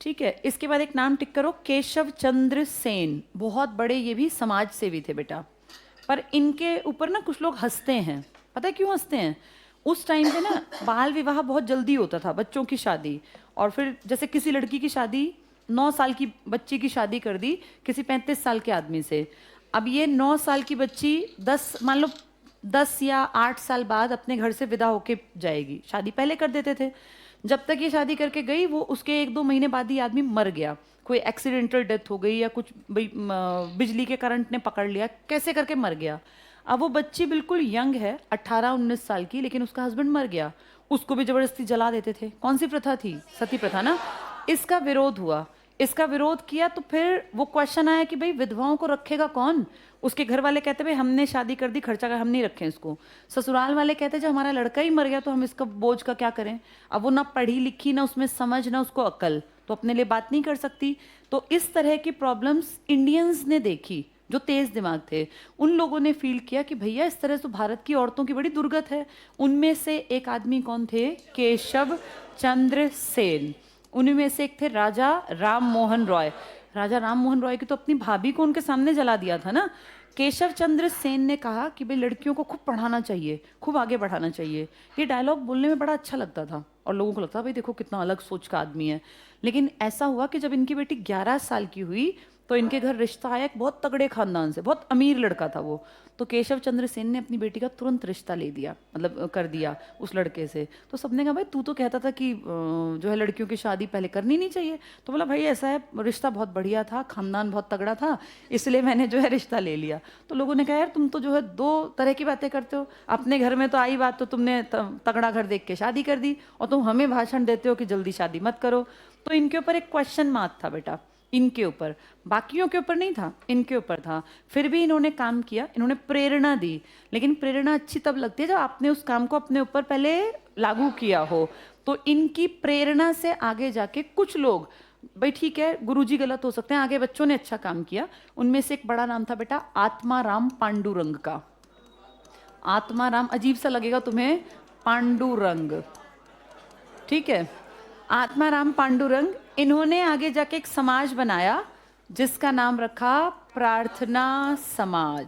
ठीक है। इसके बाद एक नाम टिक करो, केशव चंद्र सेन। बहुत बड़े ये भी समाज सेवी थे बेटा, पर इनके ऊपर ना कुछ लोग हंसते हैं। पता है क्यों हंसते हैं? उस टाइम पे ना बाल विवाह बहुत जल्दी होता था, बच्चों की शादी। और फिर जैसे किसी लड़की की शादी 9 साल की बच्ची की शादी कर दी किसी 35 साल के आदमी से। अब ये 9 साल की बच्ची 10 मान लो 10 या 8 साल बाद अपने घर से विदा होके जाएगी। शादी पहले कर देते थे। जब तक ये शादी करके गई, वो उसके 1-2 महीने बाद ही आदमी मर गया। कोई एक्सीडेंटल डेथ हो गई या कुछ बिजली के करंट ने पकड़ लिया, कैसे करके मर गया। अब वो बच्ची बिल्कुल यंग है, 18-19 साल की, लेकिन उसका हस्बैंड मर गया। उसको भी जबरदस्ती जला देते थे। कौन सी प्रथा थी? सती प्रथा ना। इसका विरोध हुआ। इसका विरोध किया तो फिर वो क्वेश्चन आया कि भाई विधवाओं को रखेगा कौन। उसके घर वाले कहते भाई हमने शादी कर दी, खर्चा कर, हम नहीं रखें इसको। ससुराल वाले कहते जब हमारा लड़का ही मर गया तो हम इसका बोझ का क्या करें। अब वो ना पढ़ी लिखी, ना उसमें समझ, ना उसको अक्ल, तो अपने लिए बात नहीं कर सकती। तो इस तरह की प्रॉब्लम्स इंडियंस ने देखी, जो तेज दिमाग थे। उन लोगों ने फील किया कि भैया इस तरह से भारत की औरतों की बड़ी दुर्गत है। उनमें से एक आदमी कौन थे? केशव चंद्र सेन। उनमें से एक थे राजा राम मोहन रॉय। राजा राम मोहन रॉय की तो अपनी भाभी को उनके सामने जला दिया था ना। केशव चंद्र सेन ने कहा कि भाई लड़कियों को खूब पढ़ाना चाहिए, खूब आगे बढ़ाना चाहिए। ये डायलॉग बोलने में बड़ा अच्छा लगता था और लोगों को लगता भाई देखो कितना अलग सोच का आदमी है। लेकिन ऐसा हुआ कि जब इनकी बेटी 11 साल की हुई तो इनके घर रिश्ता आया एक बहुत तगड़े खानदान से, बहुत अमीर लड़का था वो। तो केशव चंद्र सेन ने अपनी बेटी का तुरंत रिश्ता ले दिया, मतलब कर दिया उस लड़के से। तो सबने कहा भाई तू तो कहता था कि जो है लड़कियों की शादी पहले करनी नहीं चाहिए। तो बोला भाई ऐसा है, रिश्ता बहुत बढ़िया था, खानदान बहुत तगड़ा था, इसलिए मैंने जो है रिश्ता ले लिया। तो लोगों ने कहा यार तुम तो जो है दो तरह की बातें करते हो। अपने घर में तो आई बात तो तुमने तगड़ा घर देख के शादी कर दी, और तुम हमें भाषण देते हो कि जल्दी शादी मत करो। तो इनके ऊपर एक क्वेश्चन मार्क था बेटा, इनके ऊपर, बाकियों के ऊपर नहीं था, इनके ऊपर था। फिर भी इन्होंने काम किया, इन्होंने प्रेरणा दी। लेकिन प्रेरणा अच्छी तब लगती है जब आपने उस काम को अपने ऊपर पहले लागू किया हो। तो इनकी प्रेरणा से आगे जाके कुछ लोग, भाई ठीक है गुरुजी गलत हो सकते हैं, आगे बच्चों ने अच्छा काम किया। उनमें से एक बड़ा नाम था बेटा आत्माराम पांडुरंग का। आत्माराम अजीब सा लगेगा तुम्हें, पांडुरंग, ठीक है, आत्माराम पांडुरंग। इन्होंने आगे जाके एक समाज बनाया जिसका नाम रखा प्रार्थना समाज,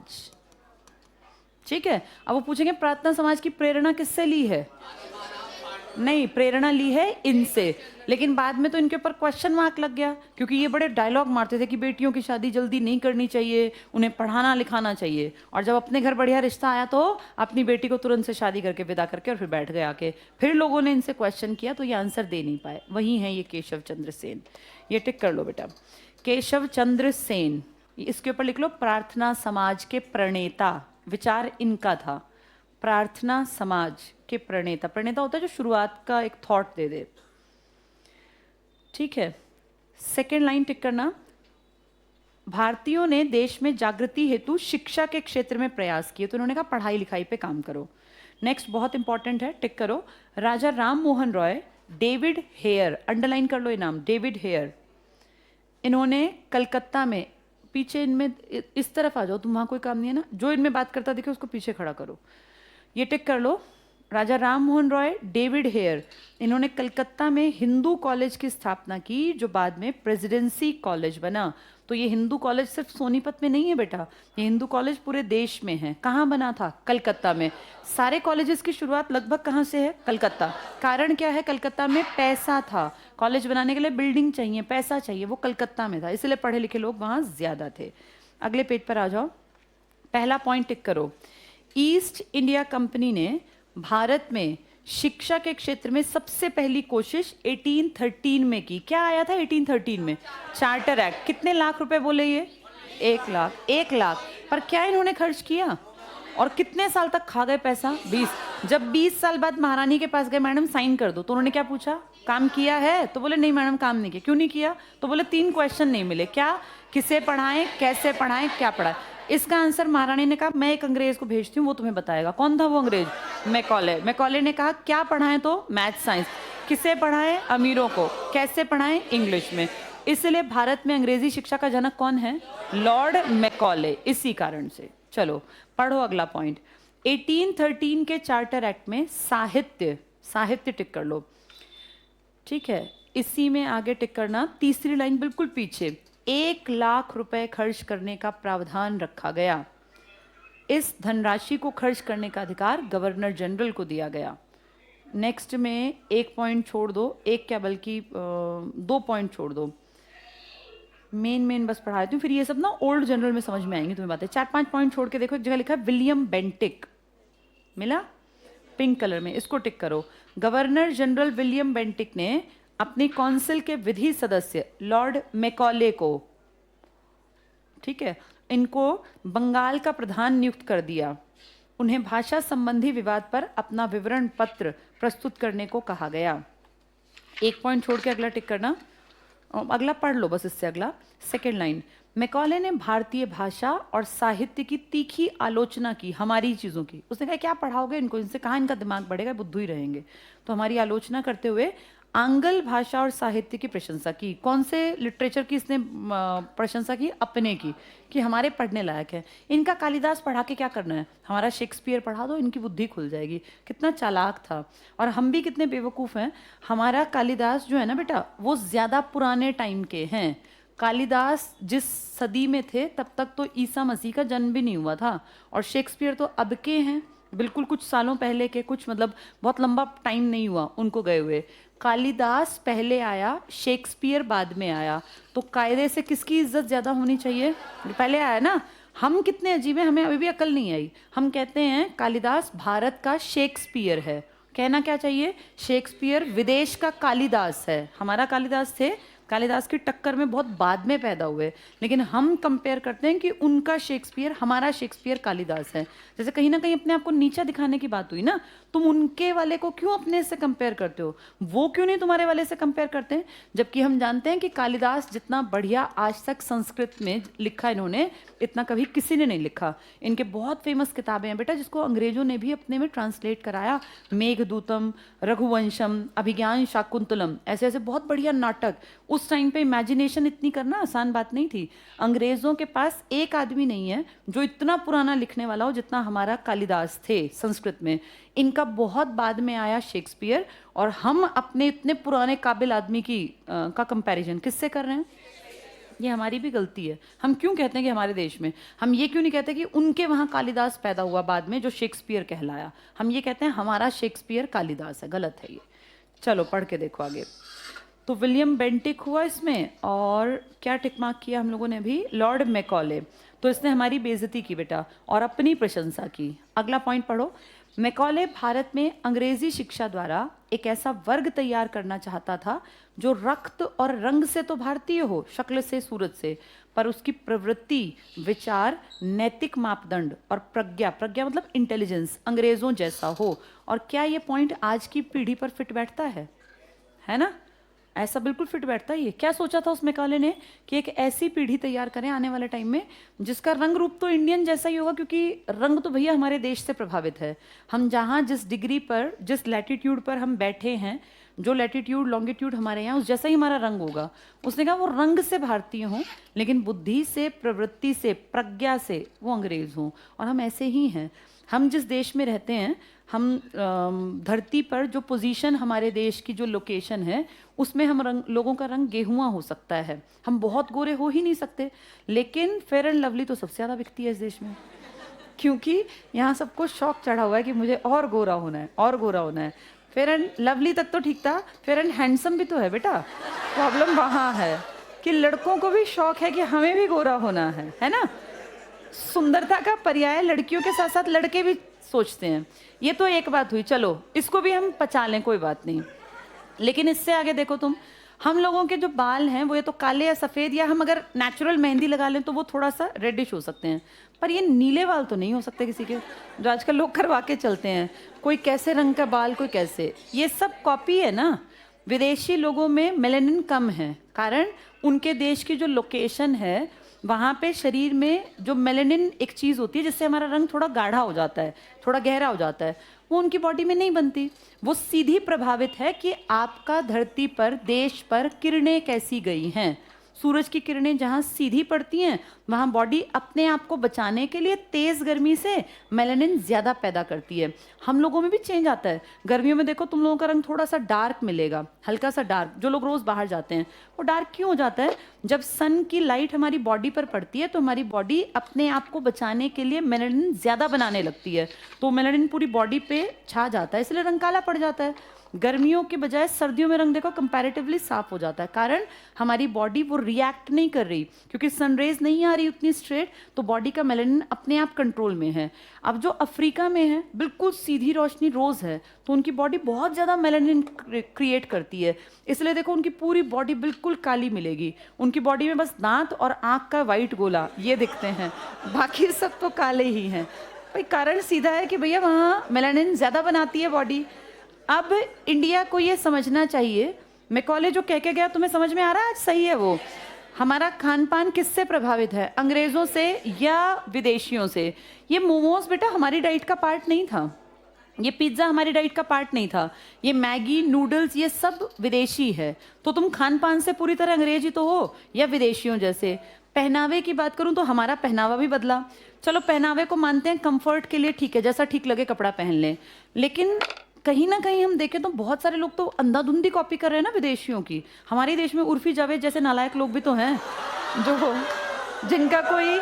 ठीक है। अब वो पूछेंगे प्रार्थना समाज की प्रेरणा किससे ली है? नहीं, प्रेरणा ली है इनसे। लेकिन बाद में तो इनके ऊपर क्वेश्चन मार्क लग गया, क्योंकि ये बड़े डायलॉग मारते थे कि बेटियों की शादी जल्दी नहीं करनी चाहिए, उन्हें पढ़ाना लिखाना चाहिए। और जब अपने घर बढ़िया रिश्ता आया तो अपनी बेटी को तुरंत से शादी करके विदा करके और फिर बैठ गए आके। फिर लोगों ने इनसे क्वेश्चन किया तो ये आंसर दे नहीं पाए। वही है ये केशव चंद्र सेन। ये टिक कर लो बेटा, केशव चंद्र सेन। इसके ऊपर लिख लो प्रार्थना समाज के प्रणेता। विचार इनका था, प्रार्थना समाज के प्रणेता। प्रणेता होता है जो शुरुआत का एक थॉट दे दे, ठीक है। सेकेंड लाइन टिक करना, भारतीयों ने देश में जागृति हेतु शिक्षा के क्षेत्र में प्रयास किए। तो उन्होंने कहा पढ़ाई लिखाई पे काम करो। नेक्स्ट बहुत इंपॉर्टेंट है, टिक करो, Raja Ram Mohan Roy, David Hare, underline कर लो ये नाम, डेविड हेयर। इन्होंने कलकत्ता में, पीछे इनमें इस तरफ आ जाओ तुम, वहां कोई काम नहीं है ना, जो इनमें बात करता दिखे उसको पीछे खड़ा करो। ये टिक कर लो, राजा राम मोहन रॉय, डेविड हेयर। इन्होंने कलकत्ता में हिंदू कॉलेज की स्थापना की जो बाद में प्रेसिडेंसी कॉलेज बना। तो ये हिंदू कॉलेज सिर्फ सोनीपत में नहीं है बेटा, ये हिंदू कॉलेज पूरे देश में है। कहाँ बना था? कलकत्ता में। सारे कॉलेजेस की शुरुआत लगभग कहाँ से है? कलकत्ता। कारण क्या है? कलकत्ता में पैसा था, कॉलेज बनाने के लिए बिल्डिंग चाहिए, पैसा चाहिए, वो कलकत्ता में था, इसलिए पढ़े लिखे लोग वहाँ ज्यादा थे। अगले पेज पर आ जाओ, पहला पॉइंट टिक करो, ईस्ट इंडिया कंपनी ने भारत में शिक्षा के क्षेत्र में सबसे पहली कोशिश 1813 में की। क्या आया था 1813 में? Charter act. कितने लाख रुपए बोले ये? 1 लाख। 1 लाख पर क्या इन्होंने खर्च किया और कितने साल तक खा गए पैसा? 20। जब 20 साल बाद महारानी के पास गए, मैडम साइन कर दो, तो उन्होंने क्या पूछा? काम किया है? तो बोले नहीं मैडम काम नहीं किया। क्यों नहीं किया? तो बोले 3 क्वेश्चन नहीं मिले। क्या? किसे पढ़ाएं, कैसे पढ़ाएं, क्या पढ़ाएं। इसका आंसर महारानी ने कहा मैं एक अंग्रेज को भेजती हूँ, वो तुम्हें बताएगा। कौन था वो अंग्रेज? मैकॉले। मैकॉले ने कहा क्या पढ़ाएं? तो मैथ साइंस। किसे पढ़ाएं? अमीरों को। कैसे पढ़ाएं? इंग्लिश में। इसलिए भारत में अंग्रेजी शिक्षा का जनक कौन है? Lord Macaulay. इसी कारण से। चलो पढ़ो अगला पॉइंट। 1813 के चार्टर एक्ट में साहित्य, साहित्य टिक कर लो, ठीक है। इसी में आगे टिक करना, तीसरी लाइन बिल्कुल पीछे, 1 लाख रुपए खर्च करने का प्रावधान रखा गया। इस धनराशि को खर्च करने का अधिकार गवर्नर जनरल को दिया गया। नेक्स्ट में 1 पॉइंट छोड़ दो, एक क्या बल्कि 2 पॉइंट छोड़ दो, मेन बस पढ़ा देती हूँ, फिर ये सब ना ओल्ड जनरल में समझ में आएंगी तुम्हें बातें। 4-5 पॉइंट छोड़ के देखो, एक जगह लिखा है विलियम बेंटिक, मिला पिंक कलर में, इसको टिक करो। गवर्नर जनरल विलियम बेंटिक ने अपनी काउंसिल के विधि सदस्य लॉर्ड मैकॉले को, ठीक है, इनको बंगाल का प्रधान नियुक्त कर दिया। उन्हें भाषा संबंधी विवाद पर अपना विवरण पत्र प्रस्तुत करने को कहा गया। 1 पॉइंट छोड़ के अगला टिक करना, अगला पढ़ लो बस, इससे अगला सेकेंड लाइन। मैकॉले ने भारतीय भाषा और साहित्य की तीखी आलोचना की, हमारी चीज़ों की। उसने कहा क्या पढ़ाओगे इनको, इनसे कहाँ इनका दिमाग बढ़ेगा, बुद्धू ही रहेंगे। तो हमारी आलोचना करते हुए आंग्ल भाषा और साहित्य की प्रशंसा की। कौन से लिटरेचर की इसने प्रशंसा की? अपने की, कि हमारे पढ़ने लायक है। इनका कालिदास पढ़ा के क्या करना है, हमारा शेक्सपियर पढ़ा दो, इनकी बुद्धि खुल जाएगी। कितना चालाक था। और हम भी कितने बेवकूफ़ हैं। हमारा कालिदास जो है ना बेटा, वो ज़्यादा पुराने टाइम के हैं। कालिदास जिस सदी में थे तब तक तो ईसा मसीह का जन्म भी नहीं हुआ था, और शेक्सपियर तो अब के हैं, बिल्कुल कुछ सालों पहले के, कुछ मतलब बहुत लंबा टाइम नहीं हुआ उनको गए हुए। कालिदास पहले आया, शेक्सपियर बाद में आया। तो कायदे से किसकी इज्जत ज़्यादा होनी चाहिए? पहले आया ना। हम कितने अजीब हैं, हमें अभी भी अकल नहीं आई। हम कहते हैं कालिदास भारत का शेक्सपियर है। कहना क्या चाहिए? शेक्सपियर विदेश का कालिदास है। हमारा कालिदास थे, कालिदास की टक्कर में बहुत बाद में पैदा हुए, लेकिन हम कंपेयर करते हैं कि उनका शेक्सपियर, हमारा शेक्सपियर कालिदास है। जैसे कहीं ना कहीं अपने आप को नीचा दिखाने की बात हुई ना। तुम उनके वाले को क्यों अपने से कंपेयर करते हो, वो क्यों नहीं तुम्हारे वाले से कंपेयर करते हैं? जबकि हम जानते हैं कि कालिदास जितना बढ़िया आज तक संस्कृत में लिखा इन्होंने, इतना कभी किसी ने नहीं लिखा। इनके बहुत फेमस किताबें हैं बेटा, जिसको अंग्रेजों ने भी अपने में ट्रांसलेट कराया। मेघदूतम, रघुवंशम, अभिज्ञान शाकुंतलम, ऐसे ऐसे बहुत बढ़िया नाटक। उस टाइम पे इमेजिनेशन इतनी करना आसान बात नहीं थी। अंग्रेजों के पास एक आदमी नहीं है जो इतना पुराना लिखने वाला हो जितना हमारा कालिदास थे संस्कृत में। इनका बहुत बाद में आया शेक्सपियर, और हम अपने इतने पुराने काबिल आदमी की का कंपैरिजन किससे कर रहे हैं? ये हमारी भी गलती है। हम क्यों कहते हैं कि हमारे देश में, हम ये क्यों नहीं कहते कि उनके वहाँ कालिदास पैदा हुआ बाद में जो शेक्सपियर कहलाया? हम ये कहते हैं हमारा शेक्सपियर कालिदास है। गलत है ये। चलो पढ़ के देखो आगे। तो विलियम बेंटिक हुआ इसमें, और क्या टिक मार्क किया हम लोगों ने अभी? Lord Macaulay. तो इसने हमारी बेइज्जती की बेटा और अपनी प्रशंसा की। अगला पॉइंट पढ़ो। मैकॉले भारत में अंग्रेजी शिक्षा द्वारा एक ऐसा वर्ग तैयार करना चाहता था जो रक्त और रंग से तो भारतीय हो, शक्ल से, सूरत से, पर उसकी प्रवृत्ति, विचार, नैतिक मापदंड और प्रज्ञा, प्रज्ञा मतलब इंटेलिजेंस, अंग्रेजों जैसा हो। और क्या ये पॉइंट आज की पीढ़ी पर फिट बैठता है ना? ऐसा बिल्कुल फिट बैठता है। ये क्या सोचा था उस मैकॉले ने कि एक ऐसी पीढ़ी तैयार करें आने वाले टाइम में जिसका रंग रूप तो इंडियन जैसा ही होगा, क्योंकि रंग तो भैया हमारे देश से प्रभावित है। हम जहाँ जिस डिग्री पर, जिस लैटिट्यूड पर हम बैठे हैं, जो लैटिट्यूड लॉन्गिट्यूड हमारे यहाँ, उस जैसा ही हमारा रंग होगा। उसने कहा वो रंग से भारतीय हों, लेकिन बुद्धि से, प्रवृत्ति से, प्रज्ञा से वो अंग्रेज हों। और हम ऐसे ही हैं। हम जिस देश में रहते हैं, हम धरती पर जो पोजीशन, हमारे देश की जो लोकेशन है, उसमें हम लोगों का रंग गेहुआ हो सकता है। हम बहुत गोरे हो ही नहीं सकते, लेकिन फेयर एंड लवली तो सबसे ज़्यादा बिकती है इस देश में, क्योंकि यहाँ सबको शौक चढ़ा हुआ है कि मुझे और गोरा होना है, और गोरा होना है। फेयर एंड लवली तक तो ठीक था, फेयर एंड हैंडसम भी तो है बेटा। प्रॉब्लम वहाँ है कि लड़कों को भी शौक है कि हमें भी गोरा होना है ना? सुंदरता का पर्याय लड़कियों के साथ साथ लड़के भी सोचते हैं। ये तो एक बात हुई, चलो इसको भी हम पचा लें, कोई बात नहीं। लेकिन इससे आगे देखो तुम, हम लोगों के जो बाल हैं वो ये तो काले या सफ़ेद, या हम अगर नेचुरल मेहंदी लगा लें तो वो थोड़ा सा रेडिश हो सकते हैं, पर ये नीले बाल तो नहीं हो सकते किसी के, जो आजकल लोग करवा के चलते हैं। कोई कैसे रंग का बाल, कोई कैसे। ये सब कॉपी है ना। विदेशी लोगों में मेलेनिन कम है, कारण उनके देश की जो लोकेशन है वहाँ पे शरीर में जो मेलेनिन एक चीज़ होती है जिससे हमारा रंग थोड़ा गाढ़ा हो जाता है, थोड़ा गहरा हो जाता है, वो उनकी बॉडी में नहीं बनती। वो सीधी प्रभावित है कि आपका धरती पर, देश पर किरणें कैसी गई हैं। सूरज की किरणें जहाँ सीधी पड़ती हैं वहाँ बॉडी अपने आप को बचाने के लिए तेज़ गर्मी से मेलानिन ज़्यादा पैदा करती है। हम लोगों में भी चेंज आता है। गर्मियों में देखो तुम लोगों का रंग थोड़ा सा डार्क मिलेगा, हल्का सा डार्क। जो लोग रोज़ बाहर जाते हैं वो डार्क क्यों हो जाता है? जब सन की लाइट हमारी बॉडी पर पड़ती है तो हमारी बॉडी अपने आप को बचाने के लिए मेलानिन ज़्यादा बनाने लगती है, तो मेलानिन पूरी बॉडी पे छा जाता है, इसलिए रंग काला पड़ जाता है। गर्मियों के बजाय सर्दियों में रंग देखो कंपैरेटिवली साफ हो जाता है, कारण हमारी बॉडी वो रिएक्ट नहीं कर रही, क्योंकि सनरेज नहीं आ रही उतनी स्ट्रेट, तो बॉडी का मेलानिन अपने आप कंट्रोल में है। अब जो अफ्रीका में है बिल्कुल सीधी रोशनी रोज है, तो उनकी बॉडी बहुत ज़्यादा मेलानिन क्रिएट करती है, इसलिए देखो उनकी पूरी बॉडी बिल्कुल काली मिलेगी। उनकी बॉडी में बस दांत और आँख का वाइट गोला ये दिखते हैं, बाकी सब तो काले ही हैं। भाई कारण सीधा है कि भैया वहाँ मेलानिन ज़्यादा बनाती है बॉडी। अब इंडिया को ये समझना चाहिए मैकॉले जो कह के गया तुम्हें समझ में आ रहा है? सही है वो। हमारा खान पान किससे प्रभावित है? अंग्रेजों से या विदेशियों से? ये मोमोज बेटा हमारी डाइट का पार्ट नहीं था, ये पिज्ज़ा हमारी डाइट का पार्ट नहीं था, ये मैगी नूडल्स ये सब विदेशी है। तो तुम खान पान से पूरी तरह अंग्रेजी तो हो या विदेशियों जैसे। पहनावे की बात करूं तो हमारा पहनावा भी बदला। चलो पहनावे को मानते हैं कंफर्ट के लिए, ठीक है, जैसा ठीक लगे कपड़ा पहन लें, लेकिन कहीं ना कहीं हम देखें तो बहुत सारे लोग तो अंधाधुंधी कॉपी कर रहे हैं ना विदेशियों की। हमारे देश में उर्फी जावेद जैसे नालायक लोग भी तो हैं जो जिनका कोई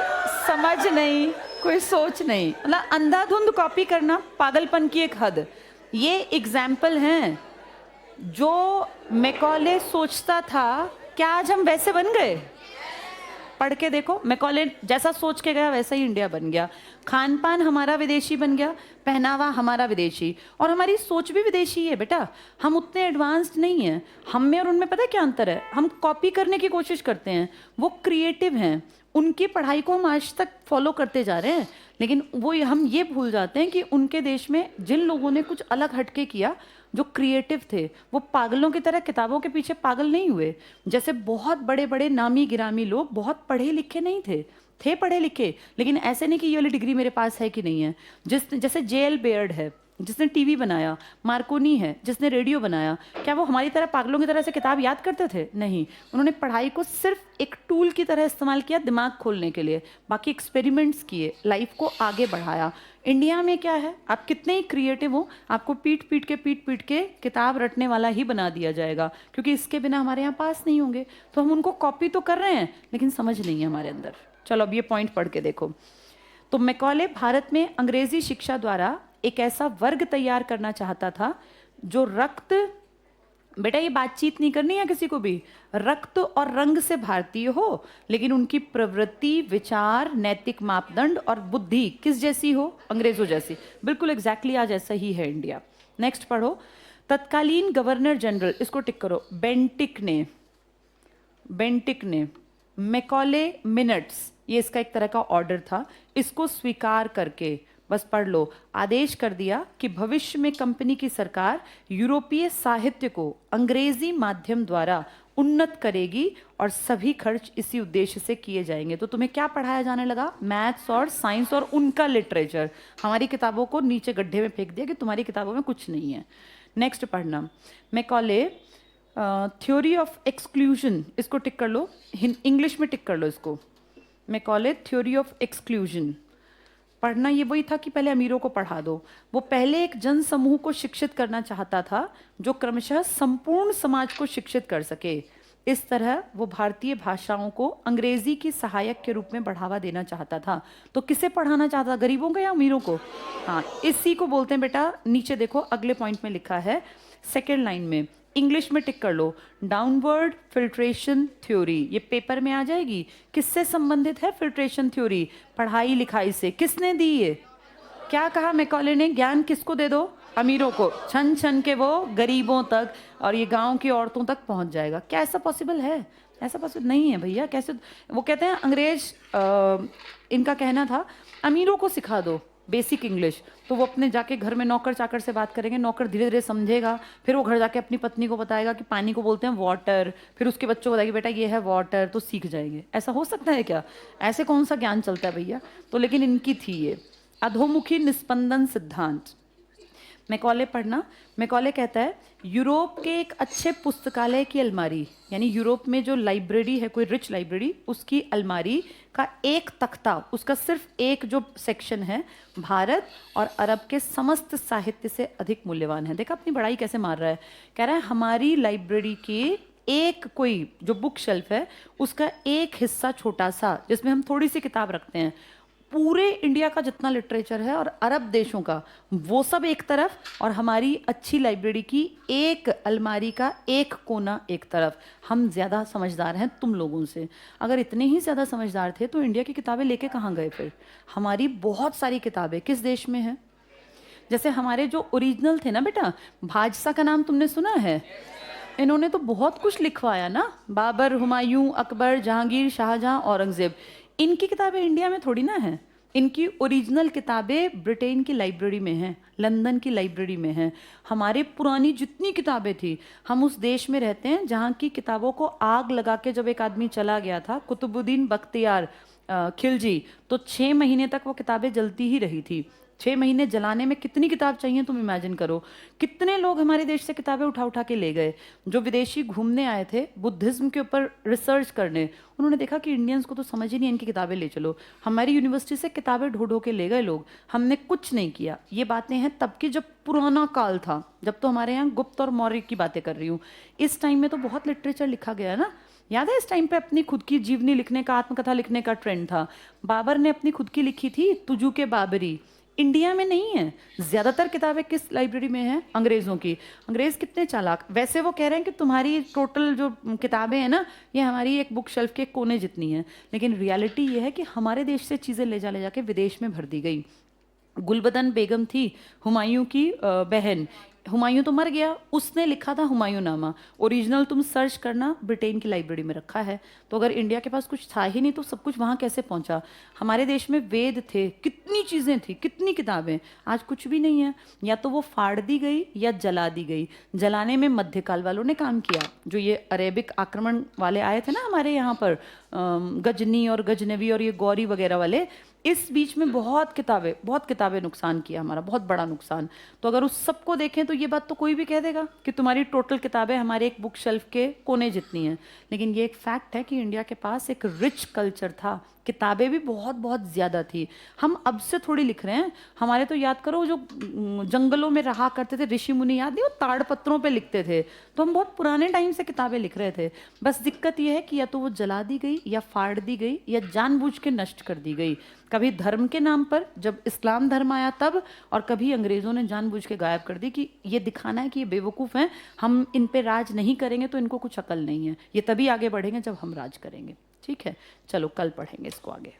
समझ नहीं, कोई सोच नहीं, मतलब अंधाधुंध कॉपी करना पागलपन की एक हद। ये एग्जाम्पल हैं जो मैकॉले सोचता था, क्या आज हम वैसे बन गए? पढ़ के देखो, मैकॉले जैसा सोच के गया वैसा ही इंडिया बन गया। खान पान हमारा विदेशी बन गया, पहनावा हमारा विदेशी, और हमारी सोच भी विदेशी है बेटा। हम उतने एडवांस्ड नहीं हैं। हम में और उनमें पता है क्या अंतर है? हम कॉपी करने की कोशिश करते हैं, वो क्रिएटिव हैं। उनकी पढ़ाई को हम आज तक फॉलो करते जा रहे हैं, लेकिन वो हम ये भूल जाते हैं कि उनके देश में जिन लोगों ने कुछ अलग हटके किया, जो क्रिएटिव थे, वो पागलों की तरह किताबों के पीछे पागल नहीं हुए। जैसे बहुत बड़े बड़े नामी गिरामी लोग बहुत पढ़े लिखे नहीं थे पढ़े लिखे, लेकिन ऐसे नहीं कि ये वाली डिग्री मेरे पास है कि नहीं है। जैसे जेएल बेयर्ड है जिसने टीवी बनाया, मार्कोनी है जिसने रेडियो बनाया, क्या वो हमारी तरह पागलों की तरह से किताब याद करते थे? नहीं। उन्होंने पढ़ाई को सिर्फ एक टूल की तरह इस्तेमाल किया दिमाग खोलने के लिए, बाकी एक्सपेरिमेंट्स किए, लाइफ को आगे बढ़ाया। इंडिया में क्या है, आप कितने ही क्रिएटिव हो, आपको पीट पीट के किताब रटने वाला ही बना दिया जाएगा, क्योंकि इसके बिना हमारे यहाँ पास नहीं होंगे। तो हम उनको कॉपी तो कर रहे हैं, लेकिन समझ नहीं है हमारे अंदर। चलो अब ये पॉइंट पढ़ के देखो। तो मैकॉले भारत में अंग्रेजी शिक्षा द्वारा एक ऐसा वर्ग तैयार करना चाहता था जो रक्त, बेटा ये बातचीत नहीं करनी है किसी को भी, रक्त और रंग से भारतीय हो, लेकिन उनकी प्रवृत्ति, विचार, नैतिक मापदंड और बुद्धि किस जैसी हो? अंग्रेजों जैसी। बिल्कुल एग्जैक्टली आज ऐसा ही है इंडिया। नेक्स्ट पढ़ो। तत्कालीन गवर्नर जनरल, इसको टिक करो, बेंटिक ने मैकॉले मिनट्स, ये इसका एक तरह का ऑर्डर था, इसको स्वीकार करके, बस पढ़ लो, आदेश कर दिया कि भविष्य में कंपनी की सरकार यूरोपीय साहित्य को अंग्रेजी माध्यम द्वारा उन्नत करेगी और सभी खर्च इसी उद्देश्य से किए जाएंगे। तो तुम्हें क्या पढ़ाया जाने लगा? मैथ्स और साइंस और उनका लिटरेचर। हमारी किताबों को नीचे गड्ढे में फेंक दिया कि तुम्हारी किताबों में कुछ नहीं है। नेक्स्ट पढ़ना, मैकॉले थ्योरी ऑफ एक्सक्लूजन, इसको टिक कर लो, इंग्लिश में टिक कर लो इसको। मैकॉले थ्योरी ऑफ एक्सक्लूजन पढ़ना, ये वही था कि पहले अमीरों को पढ़ा दो। वो पहले एक जन समूह को शिक्षित करना चाहता था जो क्रमशः संपूर्ण समाज को शिक्षित कर सके। इस तरह वो भारतीय भाषाओं को अंग्रेजी की सहायक के रूप में बढ़ावा देना चाहता था। तो किसे पढ़ाना चाहता था? गरीबों को या अमीरों को? हाँ, इसी को बोलते हैं बेटा, नीचे देखो अगले पॉइंट में लिखा है, सेकेंड लाइन में, इंग्लिश में टिक कर लो, डाउनवर्ड फिल्ट्रेशन थ्योरी। ये पेपर में आ जाएगी। किससे संबंधित है फिल्ट्रेशन थ्योरी? पढ़ाई लिखाई से। किसने दी ये? क्या कहा मैकॉले ने? ज्ञान किसको दे दो? अमीरों को, छन छन के वो गरीबों तक और ये गांव की औरतों तक पहुंच जाएगा। क्या ऐसा पॉसिबल है? ऐसा पॉसिबल नहीं है भैया। कैसे? वो कहते हैं अंग्रेज, इनका कहना था अमीरों को सिखा दो बेसिक इंग्लिश, तो वो अपने जाके घर में नौकर चाकर से बात करेंगे, नौकर धीरे धीरे समझेगा, फिर वो घर जाके अपनी पत्नी को बताएगा कि पानी को बोलते हैं वाटर, फिर उसके बच्चों को बताएगी बेटा ये है वाटर, तो सीख जाएंगे। ऐसा हो सकता है क्या? ऐसे कौन सा ज्ञान चलता है भैया? तो लेकिन इनकी थी ये अधोमुखी निस्पंदन सिद्धांत। मैकॉले पढ़ना, मैकॉले कहता है यूरोप के एक अच्छे पुस्तकालय की अलमारी, यानी यूरोप में जो लाइब्रेरी है, कोई रिच लाइब्रेरी, उसकी अलमारी का एक तख्ता, उसका सिर्फ एक जो सेक्शन है, भारत और अरब के समस्त साहित्य से अधिक मूल्यवान है। देखा अपनी बड़ाई कैसे मार रहा है। कह रहा है हमारी लाइब्रेरी की एक कोई जो बुक शेल्फ है, उसका एक हिस्सा छोटा सा, जिसमें हम थोड़ी सी किताब रखते हैं, पूरे इंडिया का जितना लिटरेचर है और अरब देशों का, वो सब एक तरफ, और हमारी अच्छी लाइब्रेरी की एक अलमारी का एक कोना एक तरफ। हम ज़्यादा समझदार हैं तुम लोगों से। अगर इतने ही ज़्यादा समझदार थे तो इंडिया की किताबें लेके कहाँ गए फिर? हमारी बहुत सारी किताबें किस देश में हैं? जैसे हमारे जो ओरिजिनल थे ना बेटा, भाजसा का नाम तुमने सुना है? इन्होंने तो बहुत कुछ लिखवाया ना, बाबर, हुमायूं, अकबर, जहांगीर, शाहजहां, औरंगजेब। इनकी किताबें इंडिया में थोड़ी ना है। इनकी ओरिजिनल किताबें ब्रिटेन की लाइब्रेरी में हैं, लंदन की लाइब्रेरी में हैं। हमारे पुरानी जितनी किताबें थी, हम उस देश में रहते हैं जहाँ की किताबों को आग लगा के जब एक आदमी चला गया था, कुतुबुद्दीन बख्तियार खिलजी, तो 6 महीने तक वो किताबें जलती ही रही थी। 6 महीने जलाने में कितनी किताब चाहिए, तुम इमेजिन करो। कितने लोग हमारे देश से किताबें उठा उठा के ले गए। जो विदेशी घूमने आए थे बुद्धिज्म के ऊपर रिसर्च करने, उन्होंने देखा कि इंडियंस को तो समझ ही नहीं, इनकी किताबें ले चलो। हमारी यूनिवर्सिटी से किताबें ढो ढो के ले गए लोग, हमने कुछ नहीं किया। ये बातें हैं तब की, जब पुराना काल था, जब तो हमारे यहाँ गुप्त और मौर्य की बातें कर रही हूँ। इस टाइम में तो बहुत लिटरेचर लिखा गया है ना। याद है इस टाइम पे अपनी खुद की जीवनी लिखने का, आत्मकथा लिखने का ट्रेंड था। बाबर ने अपनी खुद की लिखी थी, तुजू के बाबरी। इंडिया में नहीं है। ज्यादातर किताबें किस लाइब्रेरी में हैं? अंग्रेजों की। अंग्रेज कितने चालाक, वैसे वो कह रहे हैं कि तुम्हारी टोटल जो किताबें हैं ना, ये हमारी एक बुक शेल्फ के कोने जितनी हैं, लेकिन रियलिटी ये है कि हमारे देश से चीज़ें ले जाके विदेश में भर दी गई। गुलबदन बेगम थी हुमायूं की बहन। हुमायूं तो मर गया, उसने लिखा था हुमायूं नामा। ओरिजिनल तुम सर्च करना, ब्रिटेन की लाइब्रेरी में रखा है। तो अगर इंडिया के पास कुछ था ही नहीं तो सब कुछ वहाँ कैसे पहुँचा? हमारे देश में वेद थे, कितनी चीज़ें थी, कितनी किताबें, आज कुछ भी नहीं है। या तो वो फाड़ दी गई या जला दी गई। जलाने में मध्यकाल वालों ने काम किया। जो ये अरेबिक आक्रमण वाले आए थे ना हमारे यहाँ पर, गजनी और गजनवी और ये गौरी वगैरह वाले, इस बीच में बहुत किताबें नुकसान किया हमारा, बहुत बड़ा नुकसान। तो अगर उस सबको देखें तो ये बात तो कोई भी कह देगा कि तुम्हारी टोटल किताबें हमारे एक बुक शेल्फ के कोने जितनी हैं। लेकिन ये एक फैक्ट है कि इंडिया के पास एक रिच कल्चर था, किताबें भी बहुत बहुत ज़्यादा थी। हम अब से थोड़ी लिख रहे हैं। हमारे तो याद करो, जो जंगलों में रहा करते थे ऋषि मुनि, याद नहीं, वो ताड़ पत्रों पे लिखते थे। तो हम बहुत पुराने टाइम से किताबें लिख रहे थे। बस दिक्कत ये है कि या तो वो जला दी गई या फाड़ दी गई या जानबूझ के नष्ट कर दी गई। कभी धर्म के नाम पर, जब इस्लाम धर्म आया तब, और कभी अंग्रेज़ों ने जानबूझ के गायब कर दी कि ये दिखाना है कि ये बेवकूफ़ हैं, हम इन पे राज नहीं करेंगे तो इनको कुछ अकल नहीं है। ये तभी आगे बढ़ेंगे जब हम राज करेंगे। ठीक है, चलो कल पढ़ेंगे इसको आगे।